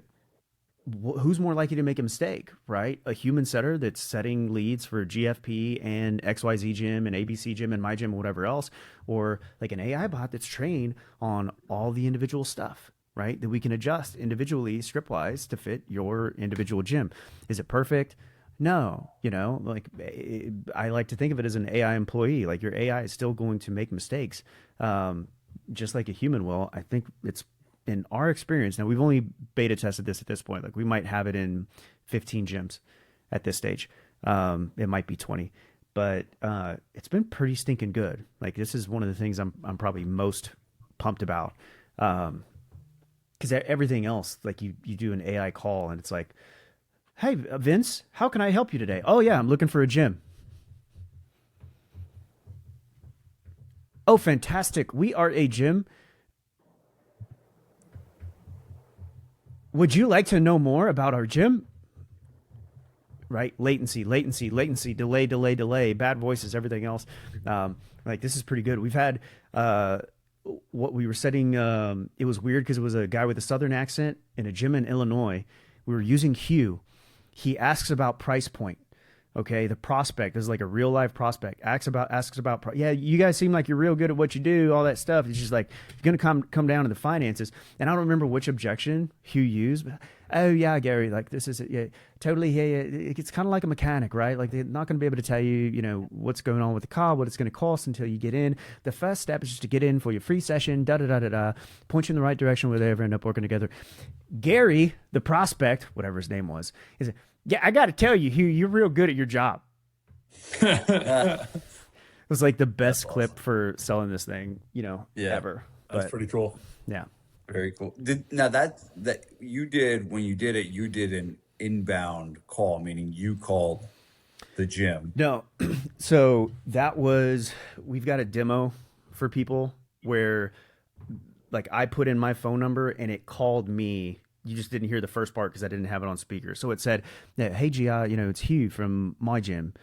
[SPEAKER 3] who's more likely to make a mistake, right? A human setter that's setting leads for GFP and XYZ gym and ABC gym and my gym, whatever else, or like an AI bot that's trained on all the individual stuff, right? That we can adjust individually, script-wise, to fit your individual gym. Is it perfect? No. Like, I like to think of it as an AI employee. Like, your AI is still going to make mistakes, just like a human will. I think it's, in our experience, now we've only beta tested this at this point. Like, we might have it in 15 gyms at this stage. It might be 20, but it's been pretty stinking good. Like, this is one of the things I'm probably most pumped about. Because everything else, like you do an AI call and it's like, "Hey, Vince, how can I help you today?" "Oh yeah, I'm looking for a gym." "Oh, fantastic. We are a gym. Would you like to know more about our gym?" Right? Latency, delay, bad voices, everything else. Like, this is pretty good. We've had what we were setting. It was weird because it was a guy with a Southern accent in a gym in Illinois. We were using Hue. He asks about price point. Okay, the prospect is like a real life prospect. Asks about. Yeah, you guys seem like you're real good at what you do. All that stuff. It's just like you're gonna come down to the finances. And I don't remember which objection Hugh used. But, oh yeah, Gary, like this is yeah, totally. Yeah, it's kind of like a mechanic, right? Like they're not gonna be able to tell you, what's going on with the car, what it's gonna cost until you get in. The first step is just to get in for your free session. Da da da da da. Point you in the right direction where they ever end up working together. Gary, the prospect, whatever his name was, is. Yeah, I got to tell you, Hugh, you're real good at your job. It was like the best clip for selling this thing, ever.
[SPEAKER 2] That's pretty cool.
[SPEAKER 3] Yeah.
[SPEAKER 1] Very cool. Now that you did, when you did it, you did an inbound call, meaning you called the gym.
[SPEAKER 3] No. So we've got a demo for people where like I put in my phone number and it called me. You just didn't hear the first part because I didn't have it on speaker. So it said, "Hey, GI, it's Hugh from my gym."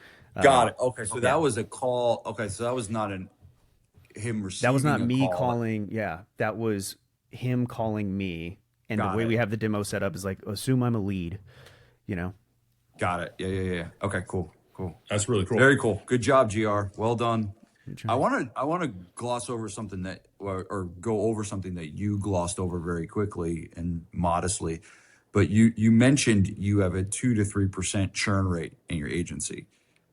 [SPEAKER 1] Got it. Okay, so that was a call. Okay, so that was not him receiving.
[SPEAKER 3] That was not me
[SPEAKER 1] call.
[SPEAKER 3] calling. Yeah, that was him calling me. And
[SPEAKER 1] Got
[SPEAKER 3] the way
[SPEAKER 1] it.
[SPEAKER 3] we have the demo set up is like, assume I'm a lead.
[SPEAKER 1] Got it. Yeah. Okay, cool.
[SPEAKER 2] That's really cool.
[SPEAKER 1] Very cool. Good job, GR. Well done. I want to gloss over something that, or go over something that you glossed over very quickly and modestly, but you mentioned you have a 2 to 3% churn rate in your agency.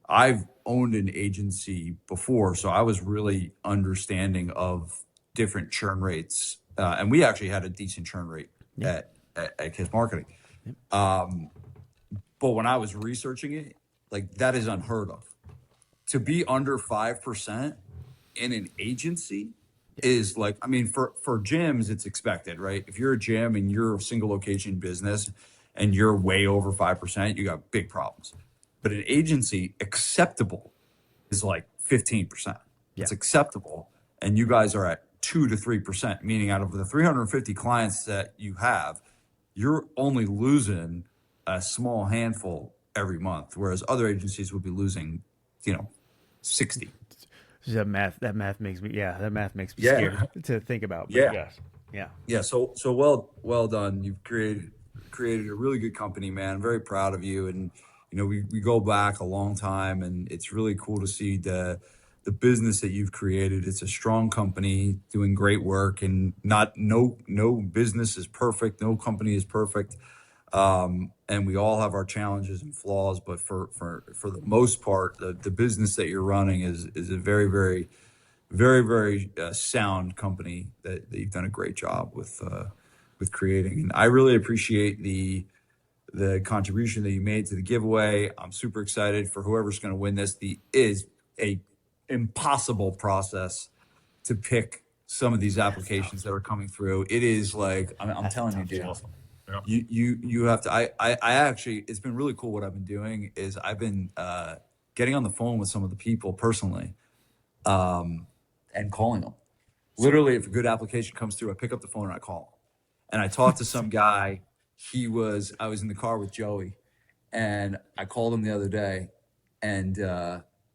[SPEAKER 1] I've owned an agency before, so I was really understanding of different churn rates, and we actually had a decent churn rate at Kiss Marketing. But when I was researching it, like that is unheard of. To be under 5% in an agency is like, I mean, for gyms, it's expected, right? If you're a gym and you're a single location business and you're way over 5%, you got big problems. But an agency, acceptable is like 15%. It's acceptable. And you guys are at 2 to 3%, meaning out of the 350 clients that you have, you're only losing a small handful every month, whereas other agencies would be losing 60.
[SPEAKER 3] That math makes me scared to think about. But
[SPEAKER 1] Yeah. So well done. You've created a really good company, man. I'm very proud of you. And we go back a long time, and it's really cool to see the business that you've created. It's a strong company doing great work, and no business is perfect. No company is perfect. And we all have our challenges and flaws, but for the most part, the business that you're running is a very, very, very, very sound company that you've done a great job with creating. And I really appreciate the contribution that you made to the giveaway. I'm super excited for whoever's going to win this. Is a impossible process to pick some of these applications that are coming through. It is like, I'm telling you, dude.
[SPEAKER 2] Awesome. Yeah.
[SPEAKER 1] You have to, I actually, it's been really cool. What I've been doing is I've been getting on the phone with some of the people personally and calling them. Literally, if a good application comes through, I pick up the phone and I call them. And I talked to some guy. I was in the car with Joey, and I called him the other day, and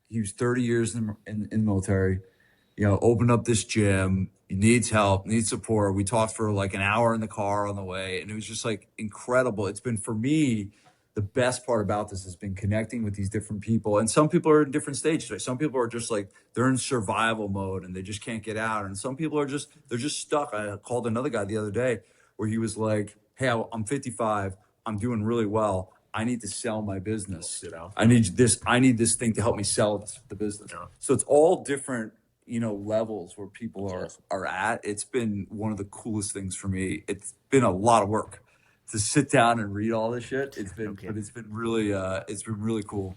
[SPEAKER 1] he was 30 years in the military, opened up this gym. He needs help, needs support. We talked for like an hour in the car on the way, and it was just like incredible. It's been, for me, the best part about this has been connecting with these different people. And some people are in different stages, right? Some people are just like, they're in survival mode and they just can't get out. And some people they're just stuck. I called another guy the other day where he was like, "Hey, I'm 55. I'm doing really well. I need to sell my business. I need this thing to help me sell the business." Yeah. So it's all different, levels where people are at. It's been one of the coolest things for me. It's been a lot of work to sit down and read all this shit. But it's been really cool.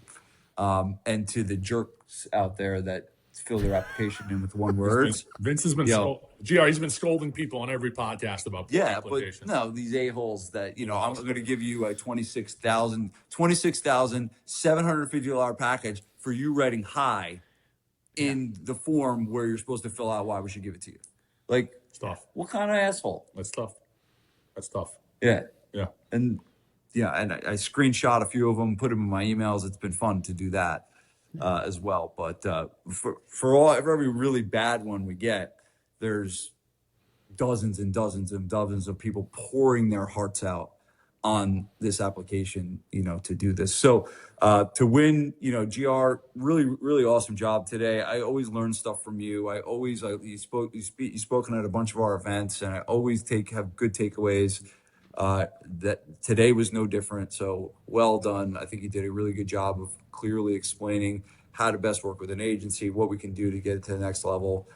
[SPEAKER 1] And to the jerks out there that fill their application in with one word.
[SPEAKER 2] Vince has been he's been scolding people on every podcast about applications.
[SPEAKER 1] But no, these a-holes that, I'm going to give you a $26,750 package for you writing hi in the form where you're supposed to fill out why we should give it to you. Like,
[SPEAKER 2] tough.
[SPEAKER 1] What kind of asshole?
[SPEAKER 2] That's tough.
[SPEAKER 1] Yeah.
[SPEAKER 2] Yeah.
[SPEAKER 1] And I screenshot a few of them, put them in my emails. It's been fun to do that as well. But for every really bad one we get, there's dozens and dozens and dozens of people pouring their hearts out on this application, to do this. So to win, GR, really, really awesome job today. I always learn stuff from you. You've spoken at a bunch of our events, and I always have good takeaways. That today was no different. So well done. I think you did a really good job of clearly explaining how to best work with an agency, what we can do to get it to the next level.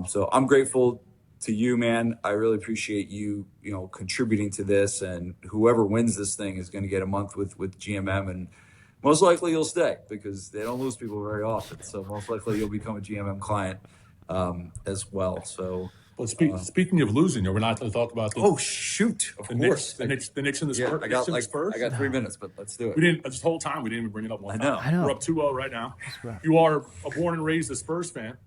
[SPEAKER 1] So I'm grateful to you, man. I really appreciate you, contributing to this, and whoever wins this thing is going to get a month with GMM, and most likely you'll stay because they don't lose people very often. So most likely you'll become a GMM client as well. So,
[SPEAKER 2] but speaking of losing, we're not going to talk about
[SPEAKER 1] oh shoot, of course,
[SPEAKER 2] the Knicks and the Spurs.
[SPEAKER 1] I got 3 minutes, but let's do it.
[SPEAKER 2] We didn't this whole time. We didn't even bring it up one time.
[SPEAKER 3] I know.
[SPEAKER 2] We're up 2-0 right now. You are a born and raised a Spurs fan.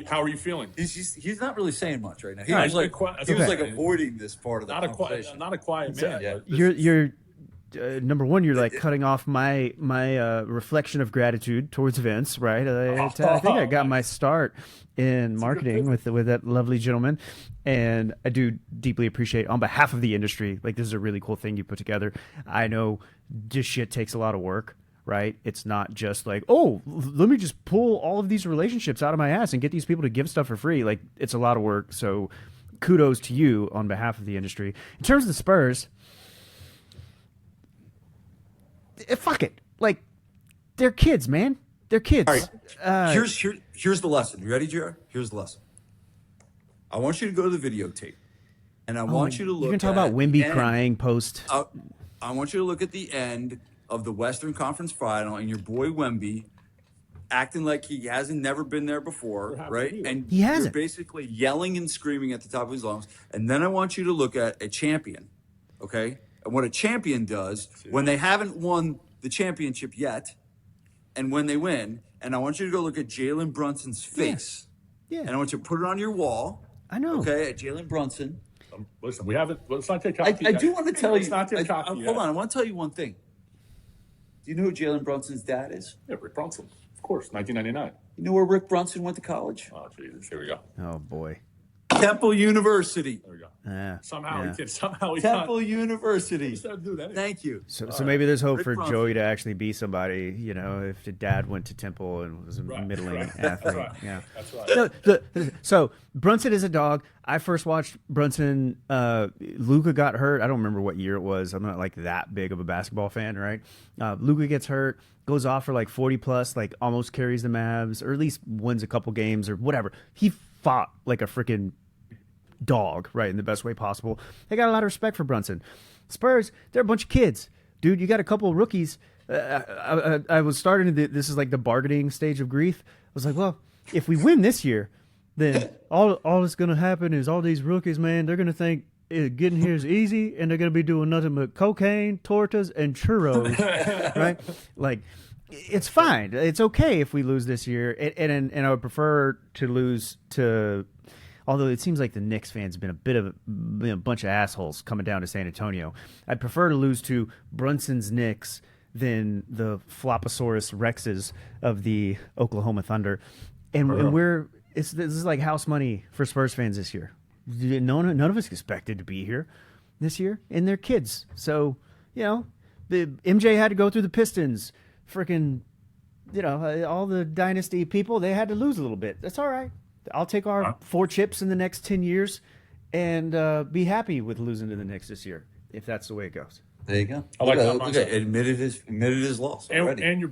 [SPEAKER 2] How are you feeling?
[SPEAKER 1] He's not really saying much right now. He
[SPEAKER 2] No,
[SPEAKER 1] was like avoiding this part of the
[SPEAKER 2] not
[SPEAKER 1] conversation.
[SPEAKER 2] Not a quiet man.
[SPEAKER 1] Yeah.
[SPEAKER 3] You're number one. You're like cutting off my reflection of gratitude towards Vince, right? I think I got my start in marketing with that lovely gentleman, and I do deeply appreciate on behalf of the industry. Like, this is a really cool thing you put together. I know this shit takes a lot of work. Right? It's not just like, oh, let me just pull all of these relationships out of my ass and get these people to give stuff for free. Like, it's a lot of work. So kudos to you on behalf of the industry. In terms of the Spurs, fuck it. Like, they're kids, man. They're kids.
[SPEAKER 1] All right. Here's the lesson. You ready, Jared? Here's the lesson. I want you to go to the videotape, and I want you to look.
[SPEAKER 3] You're gonna talk about Wemby crying post.
[SPEAKER 1] I want you to look at the end of the Western Conference Final, and your boy Wemby acting like he hasn't never been there before, right? And
[SPEAKER 3] he hasn't.
[SPEAKER 1] You're basically yelling and screaming at the top of his lungs. And then I want you to look at a champion, okay? And what a champion does when they haven't won the championship yet, and when they win. And I want you to go look at Jalen Brunson's face.
[SPEAKER 3] Yeah.
[SPEAKER 1] And I want you to put it on your wall.
[SPEAKER 3] I know.
[SPEAKER 1] Okay, at Jalen Brunson.
[SPEAKER 2] Listen, we haven't. Let's not take cocky.
[SPEAKER 1] I do want to tell you.
[SPEAKER 2] Hold
[SPEAKER 1] on, I want to tell you one thing. Do you know who Jalen Brunson's dad is?
[SPEAKER 2] Yeah, Rick Brunson, of course, 1999.
[SPEAKER 1] You know where Rick Brunson went to college?
[SPEAKER 2] Oh, Jesus, here we go.
[SPEAKER 3] Oh boy.
[SPEAKER 1] Temple University.
[SPEAKER 2] There we go.
[SPEAKER 3] Somehow
[SPEAKER 2] he
[SPEAKER 1] Temple University. Thank you.
[SPEAKER 3] So maybe there's hope
[SPEAKER 1] Rick
[SPEAKER 3] for
[SPEAKER 1] Brunson.
[SPEAKER 3] Joey to actually be somebody, if the dad went to Temple and was a middling athlete. Yeah.
[SPEAKER 2] That's right.
[SPEAKER 3] So Brunson is a dog. I first watched Brunson. Luka got hurt. I don't remember what year it was. I'm not like that big of a basketball fan, right? Luka gets hurt, goes off for like 40 plus, like almost carries the Mavs, or at least wins a couple games or whatever. He fought like a freaking dog, right, in the best way possible. I got a lot of respect for Brunson. Spurs, they're a bunch of kids. Dude, you got a couple of rookies. I was starting to, this is like the bargaining stage of grief. I was like, well, if we win this year, then all that's going to happen is all these rookies, man, they're going to think getting here is easy, and they're going to be doing nothing but cocaine, tortas, and churros, right? Like, it's fine. It's okay if we lose this year, and I would prefer to lose to. Although it seems like the Knicks fans have been a bunch of assholes coming down to San Antonio. I'd prefer to lose to Brunson's Knicks than the Floposaurus Rexes of the Oklahoma Thunder. And this is like house money for Spurs fans this year. None of us expected to be here this year, and they're kids. So, the MJ had to go through the Pistons. Freaking, all the dynasty people, they had to lose a little bit. That's all right. I'll take our 4 chips in the next 10 years and be happy with losing to the Knicks this year, if that's the way it goes.
[SPEAKER 1] There you go.
[SPEAKER 2] I like that.
[SPEAKER 1] Okay, admitted his loss already.
[SPEAKER 2] And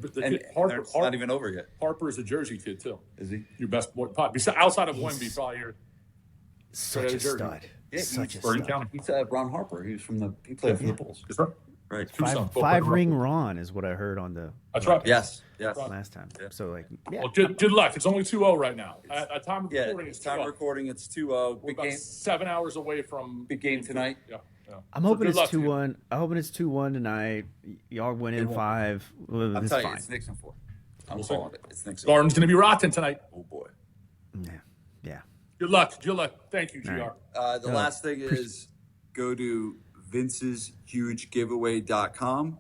[SPEAKER 2] Harper,
[SPEAKER 1] it's not even over yet.
[SPEAKER 2] Harper is a Jersey kid too.
[SPEAKER 1] Is he?
[SPEAKER 2] Your best boy, outside of Wemby, probably your
[SPEAKER 3] Such a stud.
[SPEAKER 1] Yeah,
[SPEAKER 3] Such a
[SPEAKER 2] Bergen
[SPEAKER 3] stud.
[SPEAKER 2] County.
[SPEAKER 1] He's Ron Harper. He played for the Bulls.
[SPEAKER 2] That's right.
[SPEAKER 1] Right.
[SPEAKER 3] Five ring Ron is what I heard on the
[SPEAKER 2] That's right.
[SPEAKER 1] Yes.
[SPEAKER 3] last time.
[SPEAKER 1] Yeah.
[SPEAKER 3] So
[SPEAKER 2] Well, good luck. It's only 2-0 right now. At time of recording, it's 2-0.
[SPEAKER 1] recording. It's 2-0.
[SPEAKER 2] We're about 7 hours away from
[SPEAKER 1] Big game tonight.
[SPEAKER 2] Yeah.
[SPEAKER 3] I'm hoping
[SPEAKER 2] good
[SPEAKER 3] it's
[SPEAKER 2] luck to you.
[SPEAKER 3] 2-1. I'm hoping it's 2-1 tonight. Y'all win in 5. Well,
[SPEAKER 1] I'm
[SPEAKER 3] this is
[SPEAKER 1] telling you,
[SPEAKER 3] fine.
[SPEAKER 1] it's Knicks in 4. I'm
[SPEAKER 2] We'll
[SPEAKER 1] calling it. It's Knicks in 4.
[SPEAKER 2] Garden's going to be rotten tonight.
[SPEAKER 1] Oh boy.
[SPEAKER 3] Yeah.
[SPEAKER 2] Good luck. Thank you, GR.
[SPEAKER 3] Right.
[SPEAKER 1] The last thing is go to vinceshugegiveaway.com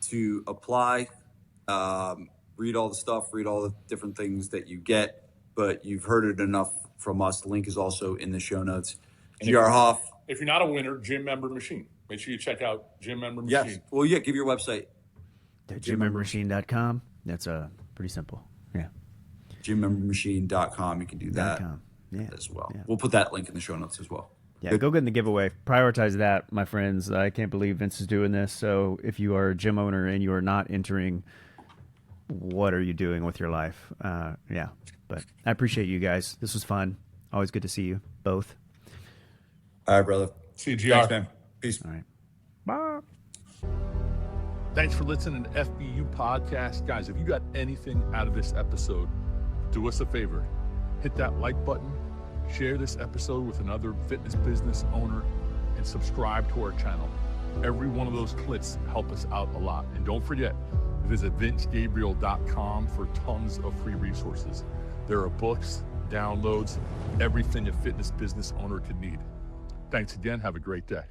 [SPEAKER 1] to apply. Read all the stuff, read all the different things that you get, but you've heard it enough from us. The link is also in the show notes. GR Hoff.
[SPEAKER 2] If you're not a winner, gym member machine. Make sure you check out Gym Member Machine.
[SPEAKER 1] Yes. Well, yeah, give your website.
[SPEAKER 3] GymMemberMachine.com. That's pretty simple. Yeah.
[SPEAKER 1] GymMemberMachine.com. You can do that
[SPEAKER 3] .com. Yeah.
[SPEAKER 1] as well.
[SPEAKER 3] Yeah.
[SPEAKER 1] We'll put that link in the show notes as well.
[SPEAKER 3] Yeah, go get in the giveaway. Prioritize that, my friends. I can't believe Vince is doing this. So if you are a gym owner and you are not entering, what are you doing with your life? Yeah, but I appreciate you guys. This was fun. Always good to see you both.
[SPEAKER 1] All right, brother.
[SPEAKER 2] See you, GR.
[SPEAKER 1] Thanks, man. Peace.
[SPEAKER 3] All right. Bye.
[SPEAKER 2] Thanks for listening to FBU Podcast. Guys, if you got anything out of this episode, do us a favor. Hit that like button, share this episode with another fitness business owner, and subscribe to our channel. Every one of those clicks help us out a lot. And don't forget, visit vincegabriel.com for tons of free resources. There are books, downloads, everything a fitness business owner could need. Thanks again. Have a great day.